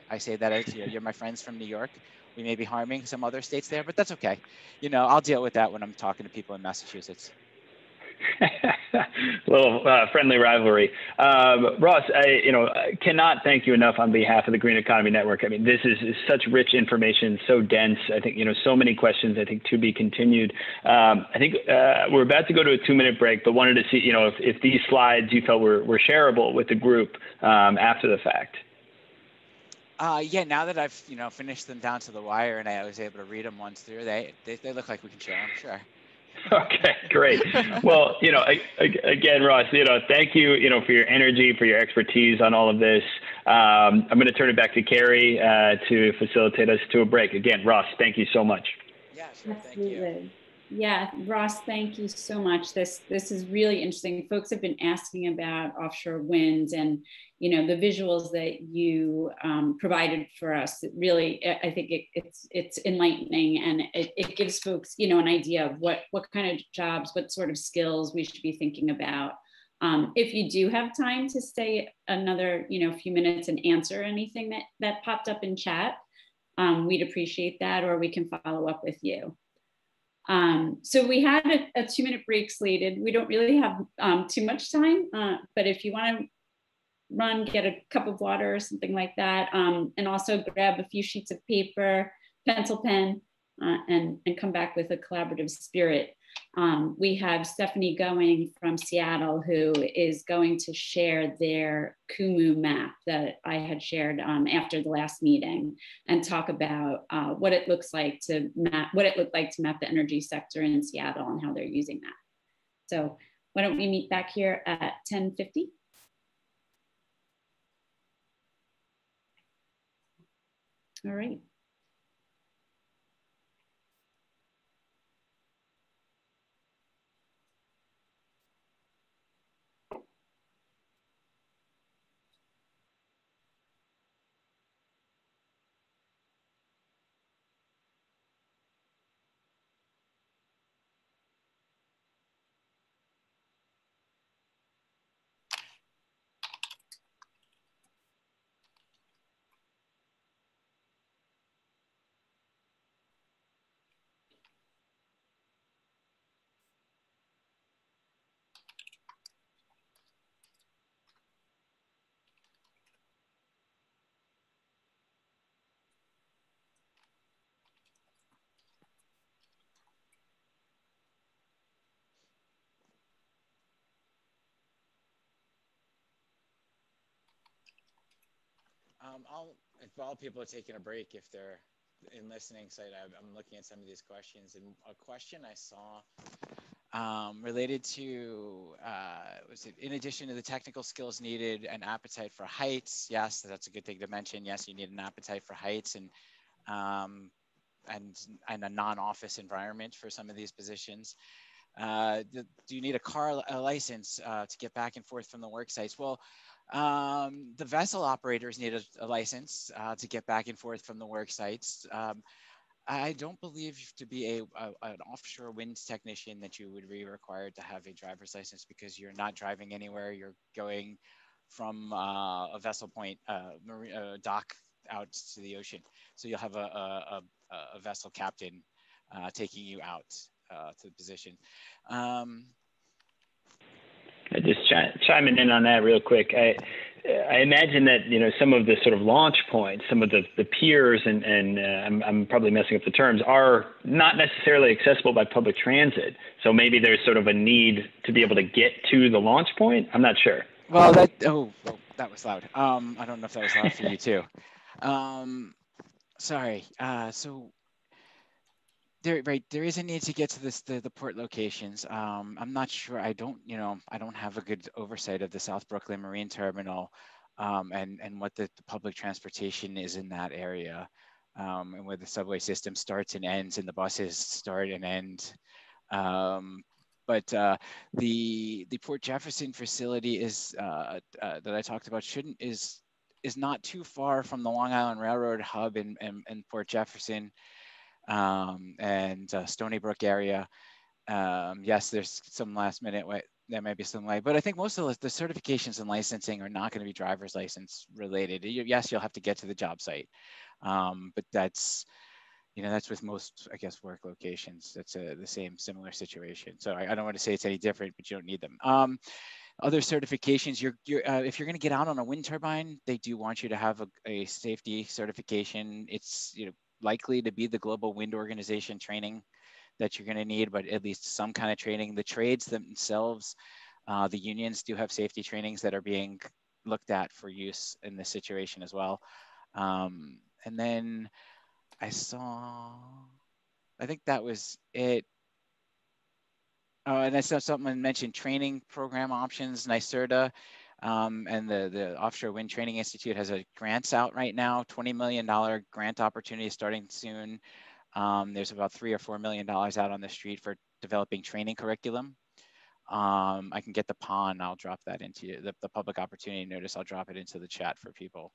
I say that as you're my friends from New York. We may be harming some other states there, but that's okay. I'll deal with that when I'm talking to people in Massachusetts. Little friendly rivalry. Ross, I cannot thank you enough on behalf of the Green Economy Network. I mean, this is such rich information, so dense. I think, so many questions, I think, to be continued. I think we're about to go to a 2-minute break, but wanted to see, if these slides you felt were shareable with the group after the fact. Now that I've, finished them down to the wire and I was able to read them once through, they look like we can share them, sure. Okay, great. Well, again, Ross, thank you, for your energy, for your expertise on all of this. I'm going to turn it back to Carrie to facilitate us to a break. Again, Ross, thank you so much. Yeah, sure. Absolutely. Thank you. Yeah, Ross, thank you so much. This is really interesting. Folks have been asking about offshore winds and, the visuals that you provided for us. Really, I think it's enlightening, and it gives folks, an idea of what kind of jobs, what sort of skills we should be thinking about. If you do have time to stay another, few minutes and answer anything that popped up in chat, we'd appreciate that, or we can follow up with you. So we had a 2-minute break slated. We don't really have too much time, but if you want to run, get a cup of water or something like that, and also grab a few sheets of paper, pencil, pen, and come back with a collaborative spirit. We have Stephanie going from Seattle, who is going to share their Kumu map that I had shared after the last meeting, and talk about what it looks like to map the energy sector in Seattle and how they're using that. So why don't we meet back here at 10:50? All right. While people are taking a break, if they're in listening site, I'm looking at some of these questions, and a question I saw related to, was it in addition to the technical skills needed, an appetite for heights? Yes, that's a good thing to mention. Yes, you need an appetite for heights and a non-office environment for some of these positions. Do you need a license to get back and forth from the work sites? Well, the vessel operators need a license to get back and forth from the work sites. I don't believe to be an offshore wind technician that you would be required to have a driver's license, because you're not driving anywhere. You're going from a vessel point, dock out to the ocean. So you'll have a vessel captain taking you out to the position. Just chiming in on that real quick. I imagine that, you know, some of the sort of launch points, some of the piers, and I'm probably messing up the terms, are not necessarily accessible by public transit. So maybe there's sort of a need to be able to get to the launch point. I'm not sure. Well, that was loud. I don't know if that was loud for you too. Sorry. So there is a need to get to the port locations. I'm not sure. I don't have a good oversight of the South Brooklyn Marine Terminal, and what the public transportation is in that area, and where the subway system starts and ends, and the buses start and end. But the Port Jefferson facility is that I talked about is not too far from the Long Island Railroad hub in Port Jefferson. And Stony Brook area. Yes, there's some last minute way. There may be some delay, but I think most of the certifications and licensing are not going to be driver's license related. Yes, you'll have to get to the job site, but that's with most, I guess, work locations. That's the same similar situation. So I don't want to say it's any different, but you don't need them. Other certifications, if you're going to get out on a wind turbine, they do want you to have a safety certification. It's likely to be the Global Wind Organization training that you're going to need, but at least some kind of training. The trades themselves, the unions do have safety trainings that are being looked at for use in this situation as well. And then I think that was it. Oh, and I saw someone mentioned training program options, NYSERDA, and the Offshore Wind Training Institute has grants out right now, $20 million grant opportunity starting soon. There's about $3 or $4 million out on the street for developing training curriculum. I can get the PON, I'll drop that into the public opportunity notice. I'll drop it into the chat for people.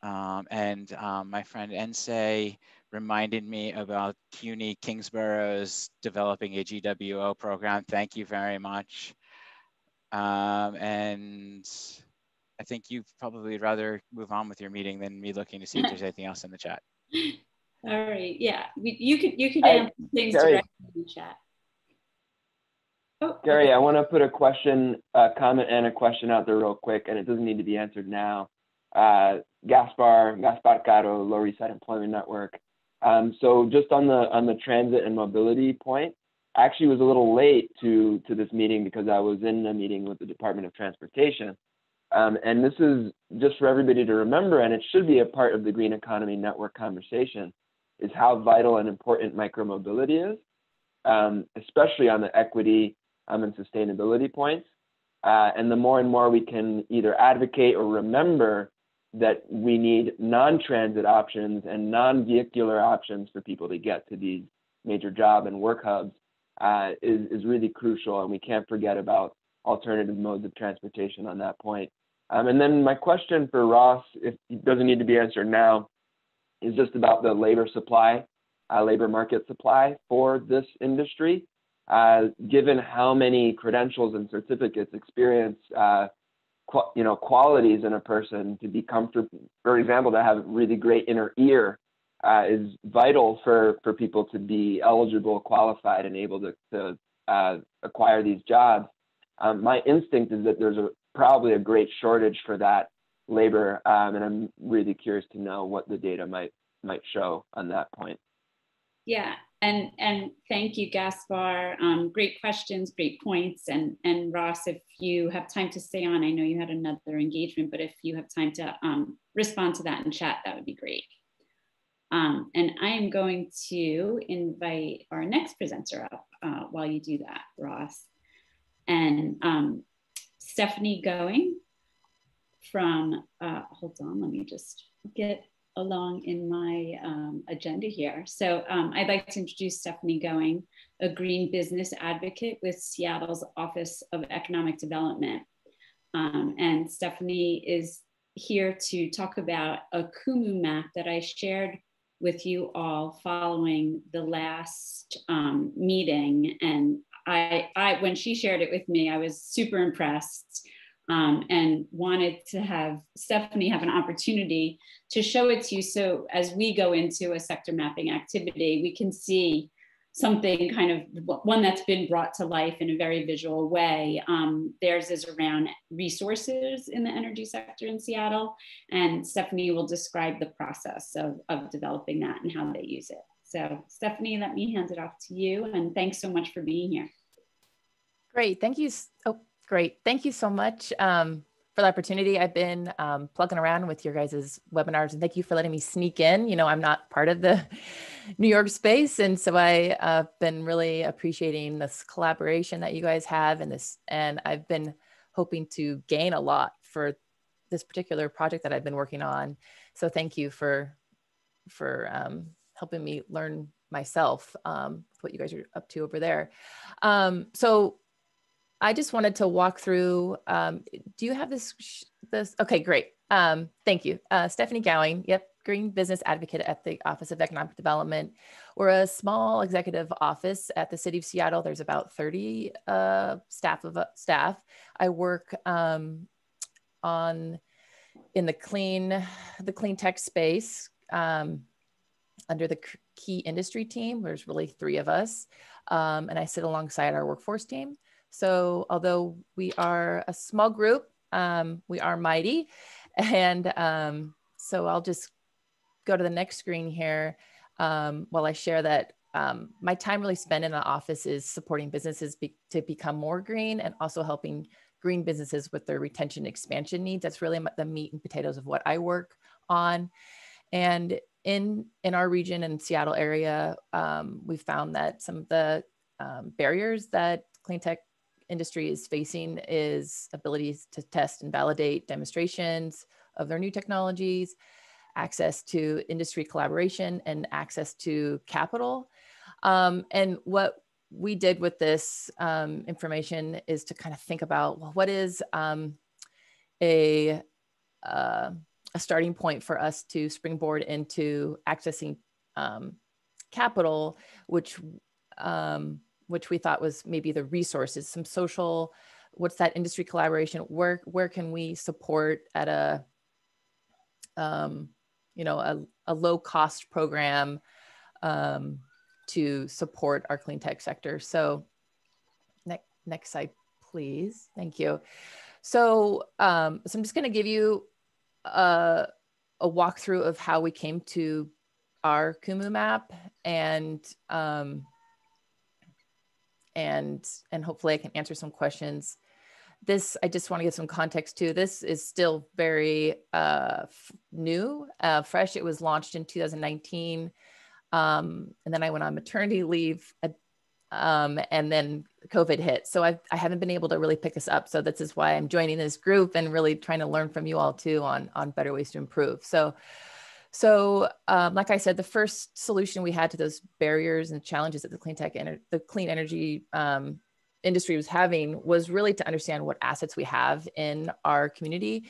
My friend Ensei reminded me about CUNY Kingsborough's developing a GWO program. Thank you very much. And I think you probably would rather move on with your meeting than me looking to see if there's anything else in the chat. All right, yeah, you could answer things directly in the chat. Oh, Gary, okay. I want to put a question, a comment and a question out there real quick, and it doesn't need to be answered now. Gaspar Caro, Lower East Side Employment Network. So just on the transit and mobility point, I actually was a little late to this meeting because I was in a meeting with the Department of Transportation. And this is just for everybody to remember, and it should be a part of the Green Economy Network conversation, is how vital and important micromobility is, especially on the equity and sustainability points. And the more and more we can either advocate or remember that we need non-transit options and non-vehicular options for people to get to these major job and work hubs is really crucial. And we can't forget about alternative modes of transportation on that point. And then my question for Ross, if it doesn't need to be answered now, is just about the labor supply, labor market supply for this industry. Given how many credentials and certificates, experience, qualities in a person to be comfortable, for example, to have really great inner ear is vital for people to be eligible, qualified, and able to acquire these jobs. My instinct is that there's probably a great shortage for that labor, and I'm really curious to know what the data might show on that point. Yeah, and thank you, Gaspar. Great questions, great points. And Ross, if you have time to stay on, I know you had another engagement, but if you have time to respond to that in chat, that would be great. And I am going to invite our next presenter up while you do that, Ross. And Stephanie Going from, hold on, let me just get along in my agenda here. So I'd like to introduce Stephanie Going, a green business advocate with Seattle's Office of Economic Development. And Stephanie is here to talk about a Kumu map that I shared with you all following the last meeting. And I, when she shared it with me, I was super impressed. And wanted to have Stephanie have an opportunity to show it to you. So as we go into a sector mapping activity, we can see something kind of one that's been brought to life in a very visual way. Theirs is around resources in the energy sector in Seattle. And Stephanie will describe the process of developing that and how they use it. So Stephanie, let me hand it off to you. And thanks so much for being here. Great, thank you. Oh, great. Thank you so much for the opportunity. I've been plugging around with your guys' webinars, and thank you for letting me sneak in. You know, I'm not part of the New York space, and so I've been really appreciating this collaboration that you guys have and I've been hoping to gain a lot for this particular project that I've been working on. So thank you for helping me learn myself what you guys are up to over there. So I just wanted to walk through, do you have this? Okay, great. Thank you. Stephanie Gowing, yep, Green Business Advocate at the Office of Economic Development. We're a small executive office at the City of Seattle. There's about 30 staff. I work in the clean tech space under the key industry team. There's really 3 of us, and I sit alongside our workforce team. So although we are a small group, we are mighty. And so I'll just go to the next screen here while I share that my time really spent in the office is supporting businesses to become more green and also helping green businesses with their retention expansion needs. That's really the meat and potatoes of what I work on. And in our region and Seattle area, we found that some of the barriers that clean tech industry is facing is abilities to test and validate demonstrations of their new technologies, access to industry collaboration, and access to capital. And what we did with this information is to kind of think about, well, what is a starting point for us to springboard into accessing capital, which we thought was maybe the resources, some social, what's that industry collaboration, where can we support at a low cost program to support our clean tech sector. So next slide, please. Thank you. So, I'm just gonna give you a walkthrough of how we came to our Kumu map and hopefully I can answer some questions. This, I just want to give some context to. This is still very new, fresh. It was launched in 2019. And then I went on maternity leave and then COVID hit. So I haven't been able to really pick this up. So this is why I'm joining this group and really trying to learn from you all too on better ways to improve. So like I said, the first solution we had to those barriers and challenges that the clean energy industry was having was really to understand what assets we have in our community.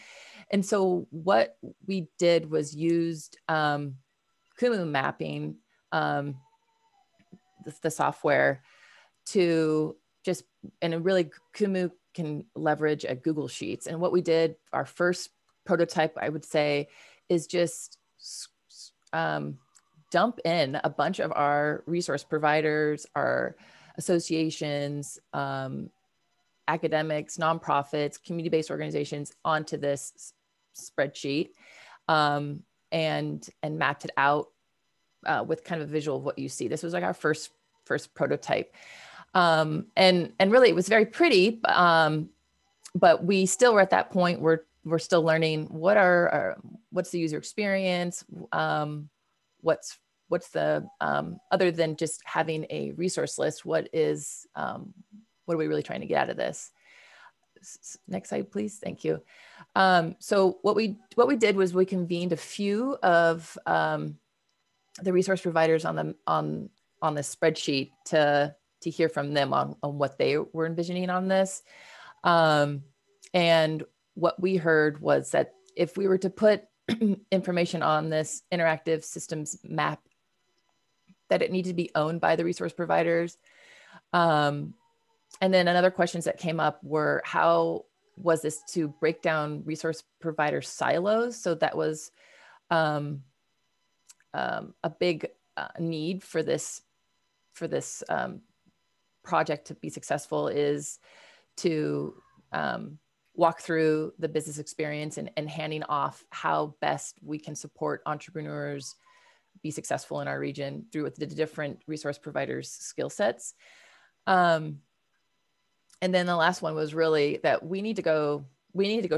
And so what we did was used Kumu mapping, the software, to just, and really Kumu can leverage a Google Sheets. And what we did, our first prototype, I would say, is just dump in a bunch of our resource providers, our associations, academics, nonprofits, community-based organizations onto this spreadsheet and mapped it out with kind of a visual of what you see. This was like our first prototype. And really it was very pretty, but we still were at that point where we're still learning what's the user experience, what's the other than just having a resource list, what are we really trying to get out of this? Next slide, please. Thank you. So what we did was we convened a few of the resource providers on the spreadsheet to hear from them on what they were envisioning on this. And what we heard was that if we were to put information on this interactive systems map, that it needed to be owned by the resource providers. And then another questions that came up were, how was this to break down resource provider silos? So that was a big need for this project to be successful, is to walk through the business experience and handing off how best we can support entrepreneurs be successful in our region through the different resource providers' skill sets. And then the last one was really that we need to go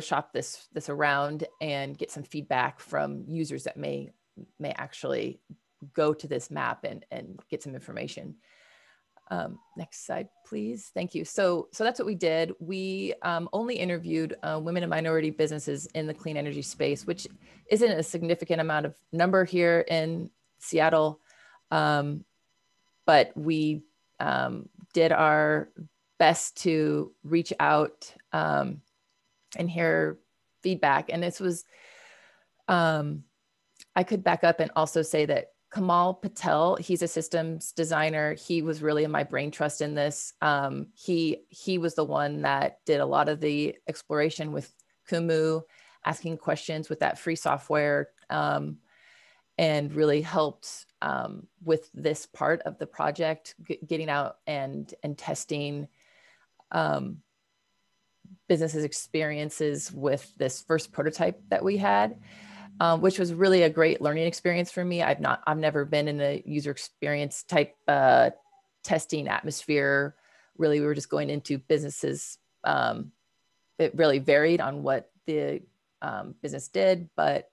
shop this around and get some feedback from users that may actually go to this map and get some information. Next slide, please. Thank you. So that's what we did. We only interviewed women and minority businesses in the clean energy space, which isn't a significant amount of number here in Seattle. But we did our best to reach out and hear feedback. And this was, I could back up and also say that Kamal Patel, he's a systems designer. He was really my brain trust in this. He was the one that did a lot of the exploration with Kumu, asking questions with that free software, and really helped with this part of the project, getting out and testing businesses' experiences with this first prototype that we had. Which was really a great learning experience for me. I've never been in a user experience type testing atmosphere. Really, we were just going into businesses. It really varied on what the business did, but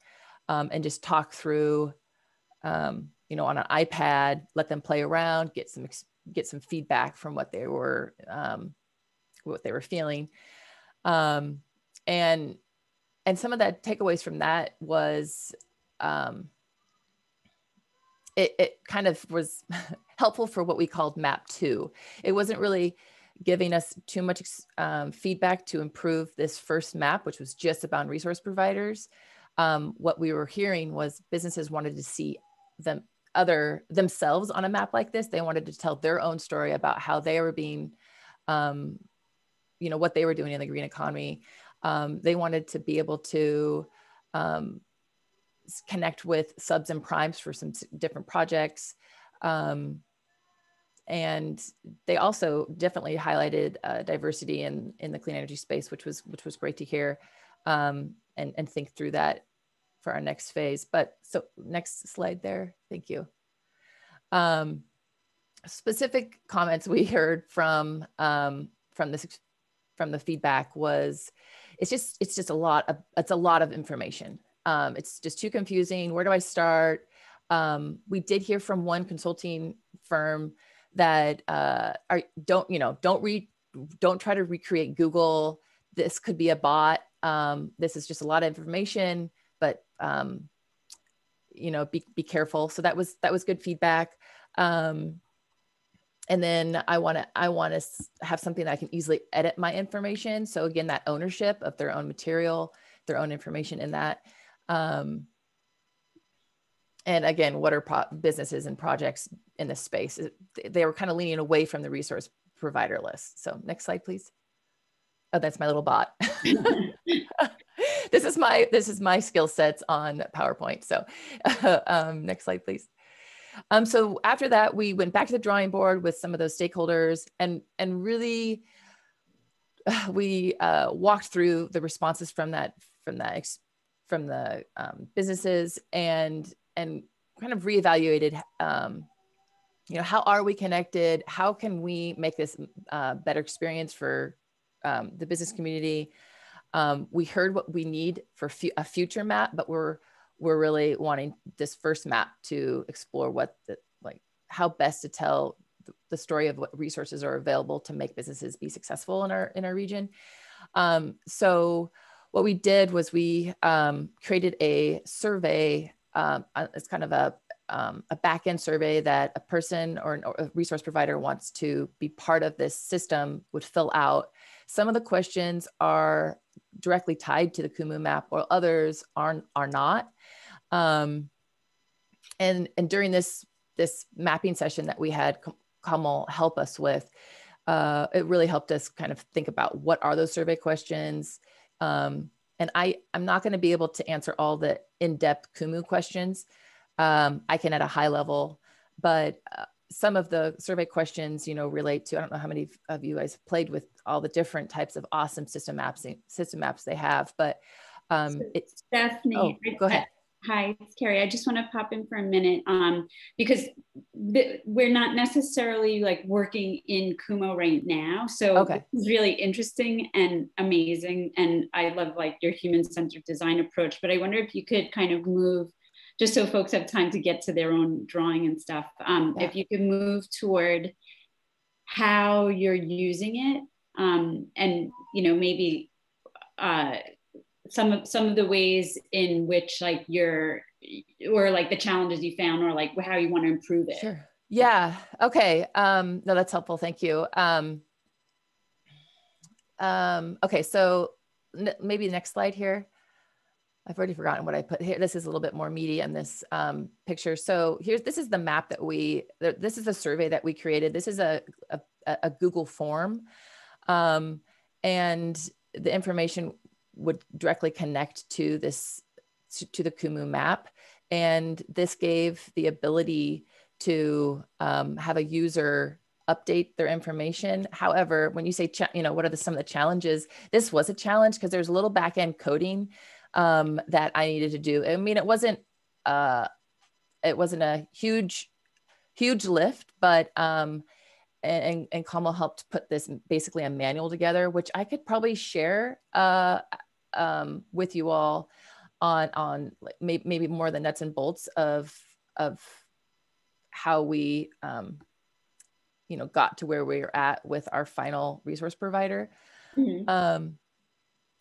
and just talk through, on an iPad, let them play around, get some feedback from what they were feeling, and some of that takeaways from that was, it kind of was helpful for what we called map 2. It wasn't really giving us too much feedback to improve this first map, which was just about resource providers. What we were hearing was businesses wanted to see themselves on a map like this. They wanted to tell their own story about how they were being, what they were doing in the green economy. They wanted to be able to connect with subs and primes for some different projects. And they also definitely highlighted diversity in the clean energy space, which was great to hear, and think through that for our next phase. But so next slide there. Thank you. Specific comments we heard from the feedback was, it's just a lot of information. It's just too confusing. Where do I start? We did hear from one consulting firm that don't try to recreate Google. This could be a bot. This is just a lot of information, but be careful. So that was good feedback. And then I want to have something that I can easily edit my information. So again, that ownership of their own material, their own information in that. And again, what are businesses and projects in this space? They were kind of leaning away from the resource provider list. So next slide, please. Oh, that's my little bot. This is my skill sets on PowerPoint. So next slide, please. So after that, we went back to the drawing board with some of those stakeholders and really we walked through the responses from the businesses and kind of reevaluated, how are we connected? How can we make this better experience for the business community? We heard what we need for a future map, but we're really wanting this first map to explore how best to tell the story of what resources are available to make businesses be successful in our region. So what we did was we created a survey. It's kind of a back-end survey that a person or a resource provider wants to be part of this system would fill out. Some of the questions are directly tied to the Kumu map, or others are not. And during this mapping session that we had Kamal help us with, it really helped us kind of think about what are those survey questions. And I'm not going to be able to answer all the in-depth Kumu questions. I can at a high level, but some of the survey questions, relate to, I don't know how many of you guys played with all the different types of awesome system maps they have, but it's Stephanie. Go ahead. Hi, it's Carrie. I just want to pop in for a minute because we're not necessarily like working in Kumo right now. So it's really interesting and amazing. And I love like your human-centered design approach, but I wonder if you could kind of move, just so folks have time to get to their own drawing and stuff. If you could move toward how you're using it and, maybe some of the ways in which like or like the challenges you found, or like how you want to improve it. Sure. Yeah. Okay. No, that's helpful. Thank you. Okay. So maybe next slide here. I've already forgotten what I put here. This is a little bit more meaty in this picture. So this is the map this is a survey that we created. This is a Google form. And the information would directly connect to the Kumu map. And this gave the ability to have a user update their information. However, when you say, what are some of the challenges? This was a challenge because there's a little back-end coding that I needed to do. I mean, it wasn't a huge lift, but and Kamal helped put this basically a manual together, which I could probably share with you all on maybe more the nuts and bolts of how we got to where we're at with our final resource provider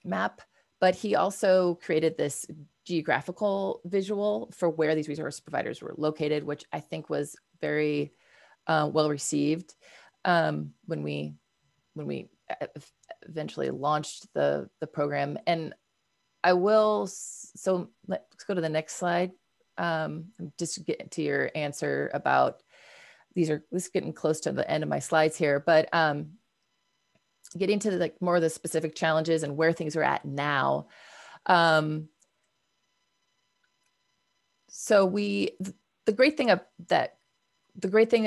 map. But he also created this geographical visual for where these resource providers were located, which I think was very well received when we eventually launched the program. And so let's go to the next slide. Just get to your answer about this is getting close to the end of my slides here, but getting to more of the specific challenges and where things are at now. So the great thing that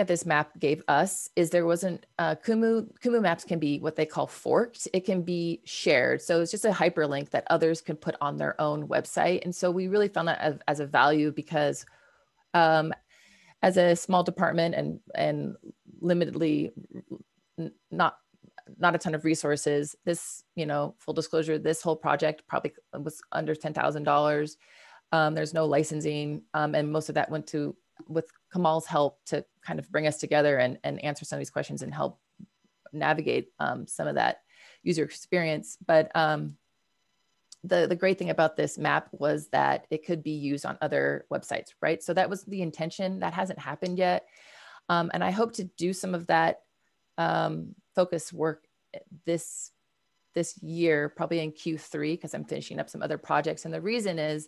this map gave us is there wasn't Kumu maps can be what they call forked. It can be shared. So it's just a hyperlink that others can put on their own website. And so we really found that as a value because as a small department and limitedly not a ton of resources, this, full disclosure, this whole project probably was under $10,000. There's no licensing. And most of that went with Kamal's help to kind of bring us together and answer some of these questions and help navigate some of that user experience. But the great thing about this map was that it could be used on other websites, right? So that was the intention. That hasn't happened yet. And I hope to do some of that focus work this year, probably in Q3, because I'm finishing up some other projects. And the reason is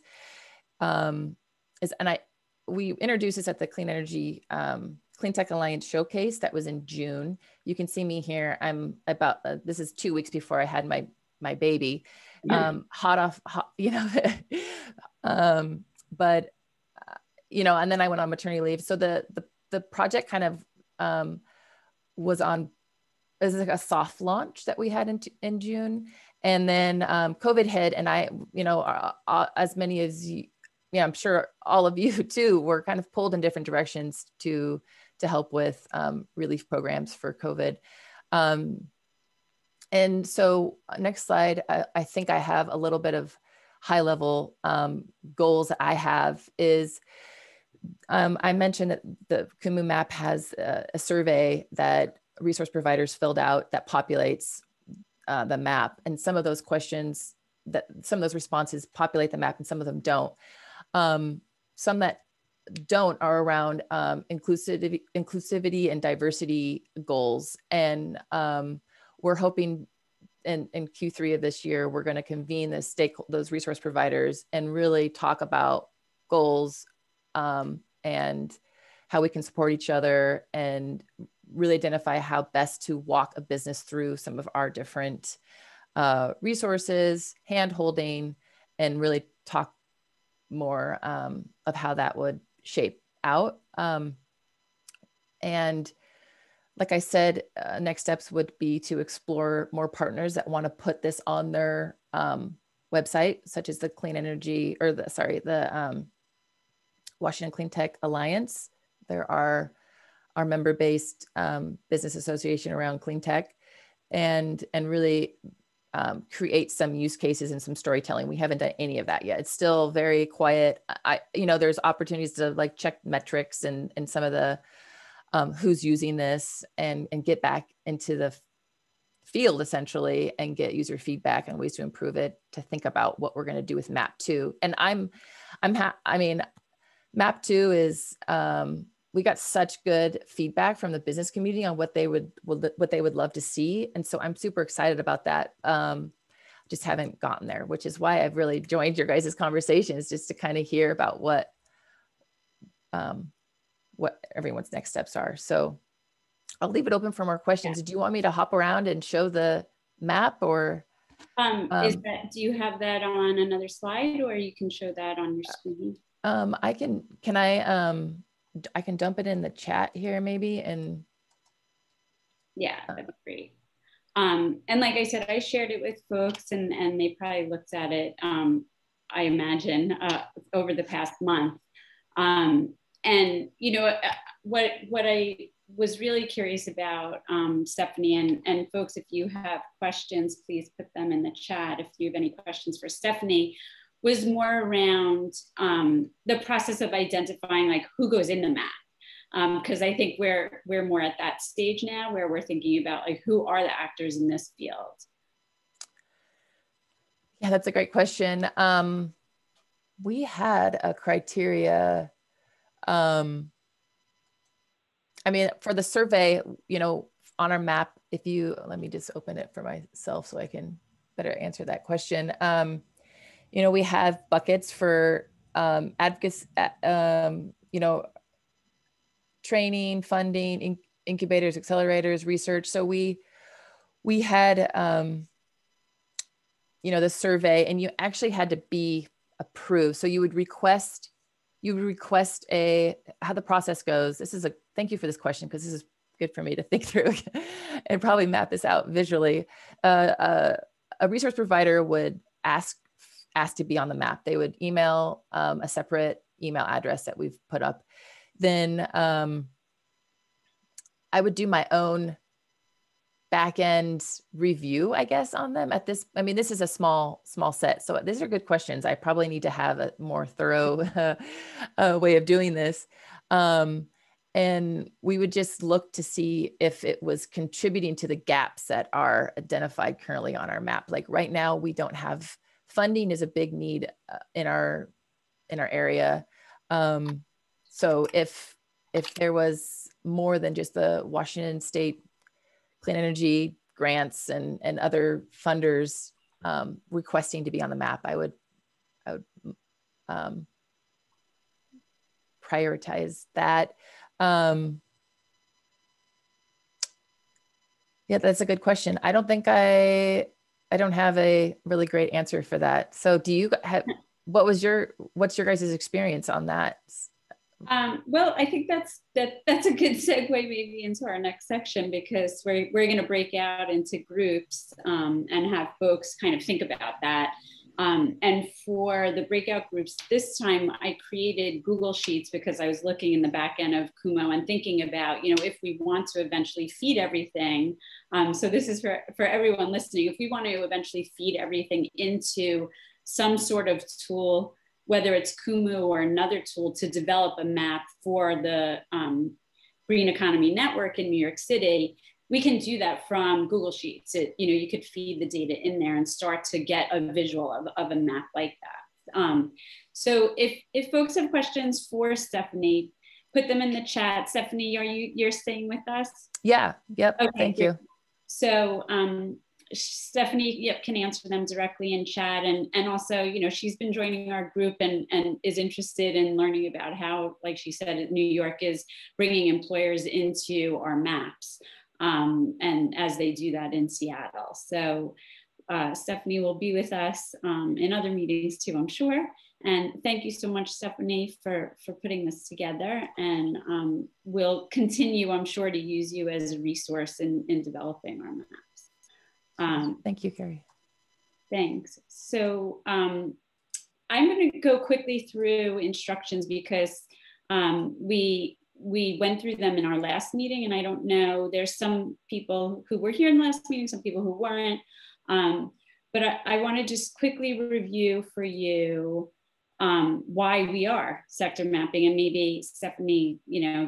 we introduced this at the Clean Energy Clean Tech Alliance Showcase that was in June. You can see me here. I'm about this is 2 weeks before I had my baby, hot, but and then I went on maternity leave. So the project kind of was like a soft launch that we had in June, and then COVID hit, and I, as many as yeah, I'm sure all of you too were kind of pulled in different directions to help with relief programs for COVID. And so next slide, I think I have a little bit of high level goals that I have is, I mentioned that the Kumu map has a survey that resource providers filled out that populates the map. And some of those questions, some of those responses populate the map and some of them don't. Some that don't are around inclusivity and diversity goals. And we're hoping in Q3 of this year, we're going to convene those resource providers and really talk about goals and how we can support each other and really identify how best to walk a business through some of our different resources, hand-holding, and really talk more of how that would shape out. And like I said, next steps would be to explore more partners that want to put this on their website, such as the Clean Energy, or the Washington Clean Tech Alliance. There are our member-based business association around clean tech, and really create some use cases and some storytelling. We haven't done any of that yet. It's still very quiet. There's opportunities to like check metrics and some of the who's using this and get back into the field essentially and get user feedback and ways to improve it, to think about what we're going to do with map 2. And map 2 is, we got such good feedback from the business community on what they would love to see. And so I'm super excited about that. Just haven't gotten there, which is why I've really joined your guys' conversations, just to kind of hear about what everyone's next steps are. So I'll leave it open for more questions. Yeah. Do you want me to hop around and show the map, or? Do you have that on another slide, or you can show that on your screen? I can dump it in the chat here maybe. And yeah, that'd be great. And like I said, I shared it with folks and they probably looked at it, I imagine, over the past month. And what I was really curious about, Stephanie, and folks, if you have questions, please put them in the chat. If you have any questions for Stephanie, was more around the process of identifying like who goes in the map. Because I think we're more at that stage now where we're thinking about like who are the actors in this field. Yeah, that's a great question. We had a criteria. For the survey, on our map, let me just open it for myself so I can better answer that question. We have buckets for advocacy, training, funding, incubators, accelerators, research. So we had, the survey, and you actually had to be approved. So you would request how the process goes. Thank you for this question, because this is good for me to think through and probably map this out visually. A resource provider would ask to be on the map. They would email a separate email address that we've put up. Then I would do my own back-end review, I guess, on them at this. This is a small set. So these are good questions. I probably need to have a more thorough way of doing this. And we would just look to see if it was contributing to the gaps that are identified currently on our map. Like right now, we don't have funding is a big need in our area. So if there was more than just the Washington State Clean Energy grants and other funders requesting to be on the map, I would prioritize that. Yeah, that's a good question. I don't think I don't have a really great answer for that. So do you have, what's your guys' experience on that? Well, I think that's a good segue maybe into our next section, because we're going to break out into groups and have folks kind of think about that. And for the breakout groups this time, I created Google Sheets because I was looking in the back end of Kumo and thinking about, if we want to eventually feed everything. So this is for everyone listening. If we want to eventually feed everything into some sort of tool, whether it's Kumu or another tool, to develop a map for the Green Economy Network in New York City, we can do that from Google Sheets. You could feed the data in there and start to get a visual of a map like that. So if folks have questions for Stephanie, put them in the chat. Stephanie, you're staying with us? Yeah, yep, okay, thank you. So Stephanie can answer them directly in chat. And also, she's been joining our group and is interested in learning about how, like she said, New York is bringing employers into our maps. And as they do that in Seattle. So Stephanie will be with us in other meetings too, I'm sure. And thank you so much, Stephanie, for putting this together. And we'll continue, I'm sure, to use you as a resource in developing our maps. Thank you, Carrie. Thanks. So I'm going to go quickly through instructions because we went through them in our last meeting, and I don't know, there's some people who were here in the last meeting, some people who weren't, but I want to just quickly review for you why we are sector mapping, and maybe Stephanie,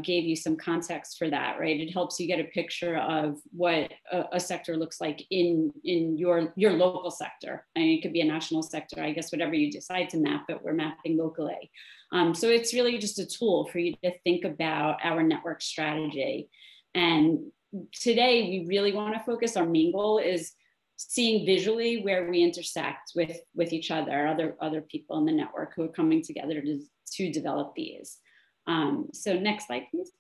gave you some context for that, right? It helps you get a picture of what a sector looks like in your local sector. I mean, it could be a national sector, I guess, whatever you decide to map, but we're mapping locally. So it's really just a tool for you to think about our network strategy. And today we really want to focus, our main goal is seeing visually where we intersect with each other, other people in the network who are coming together to develop these. So next slide, please.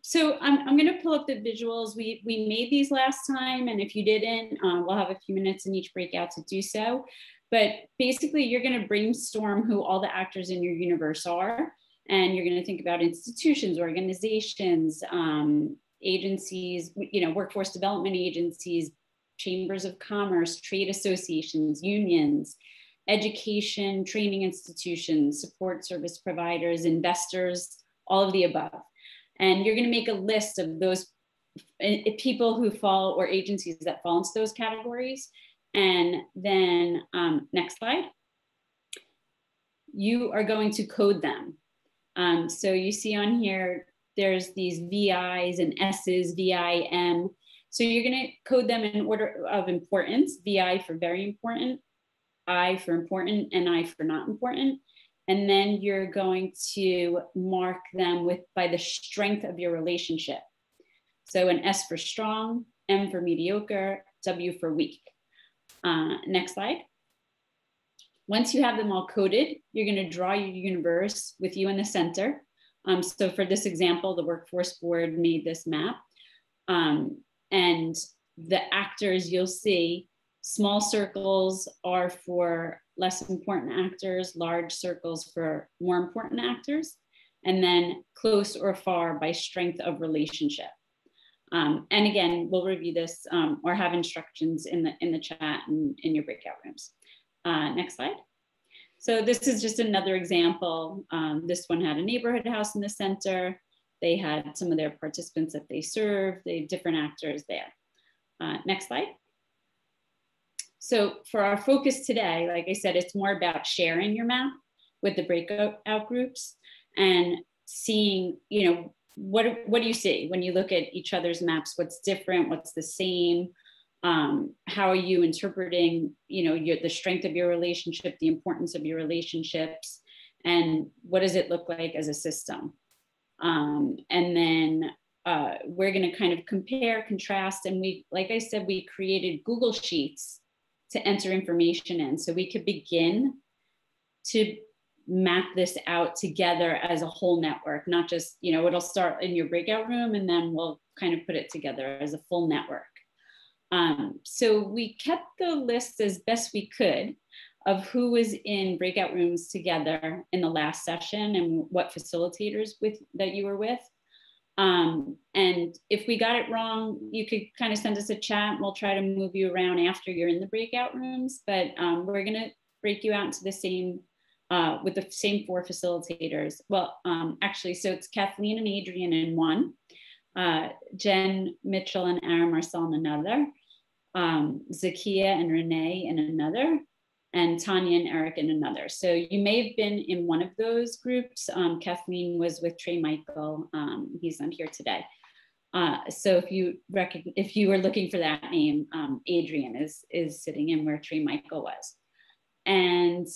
So I'm going to pull up the visuals. We made these last time, and if you didn't, we'll have a few minutes in each breakout to do so. But basically, you're going to brainstorm who all the actors in your universe are, and you're going to think about institutions, organizations, agencies, workforce development agencies, chambers of commerce, trade associations, unions, education, training institutions, support service providers, investors, all of the above. And you're going to make a list of those people who fall, or agencies that fall into those categories. And then next slide, you are going to code them. So you see on here, there's these VIs and S's, VIM. So you're going to code them in order of importance, VI for very important, I for important, and I for not important. And then you're going to mark them by the strength of your relationship. So an S for strong, M for mediocre, W for weak. Next slide. Once you have them all coded, you're going to draw your universe with you in the center. So for this example, the workforce board made this map. And the actors you'll see, small circles are for less important actors, large circles for more important actors, and then close or far by strength of relationship. And again, we'll review this or have instructions in the chat and in your breakout rooms. Next slide. So this is just another example. This one had a neighborhood house in the center. They had some of their participants that they served, they had different actors there. Next slide. So for our focus today, like I said, it's more about sharing your map with the breakout groups and seeing, what do you see when you look at each other's maps? What's different? What's the same? How are you interpreting, the strength of your relationship, the importance of your relationships, and what does it look like as a system? And then we're going to kind of compare, contrast, and like I said, we created Google Sheets to enter information in, so we could begin to map this out together as a whole network, not just, it'll start in your breakout room and then we'll kind of put it together as a full network. So we kept the list as best we could of who was in breakout rooms together in the last session and what facilitators that you were with. And if we got it wrong, you could kind of send us a chat and we'll try to move you around after you're in the breakout rooms, but we're gonna break you out into the same, with the same 4 facilitators. Well, actually, so it's Kathleen and Adrian in one, Jen, Mitchell, and Aaron Marcel in another, Zakia and Renee in another, and Tanya and Eric in another. So you may have been in one of those groups. Kathleen was with Trey Michael. He's not here today. So if you were looking for that name, Adrian is sitting in where Trey Michael was. And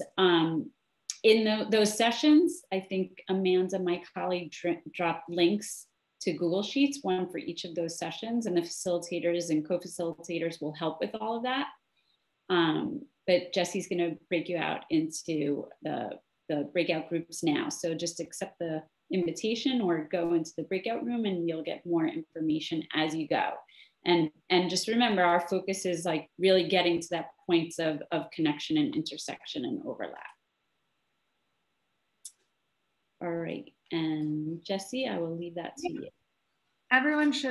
in those sessions, I think Amanda, my colleague, dropped links to Google Sheets, one for each of those sessions, and the facilitators and co-facilitators will help with all of that. But Jesse's gonna break you out into the breakout groups now. So just accept the invitation or go into the breakout room and you'll get more information as you go. And just remember, our focus is like really getting to that point of connection and intersection and overlap. All right, and Jesse, I will leave that to you. Everyone should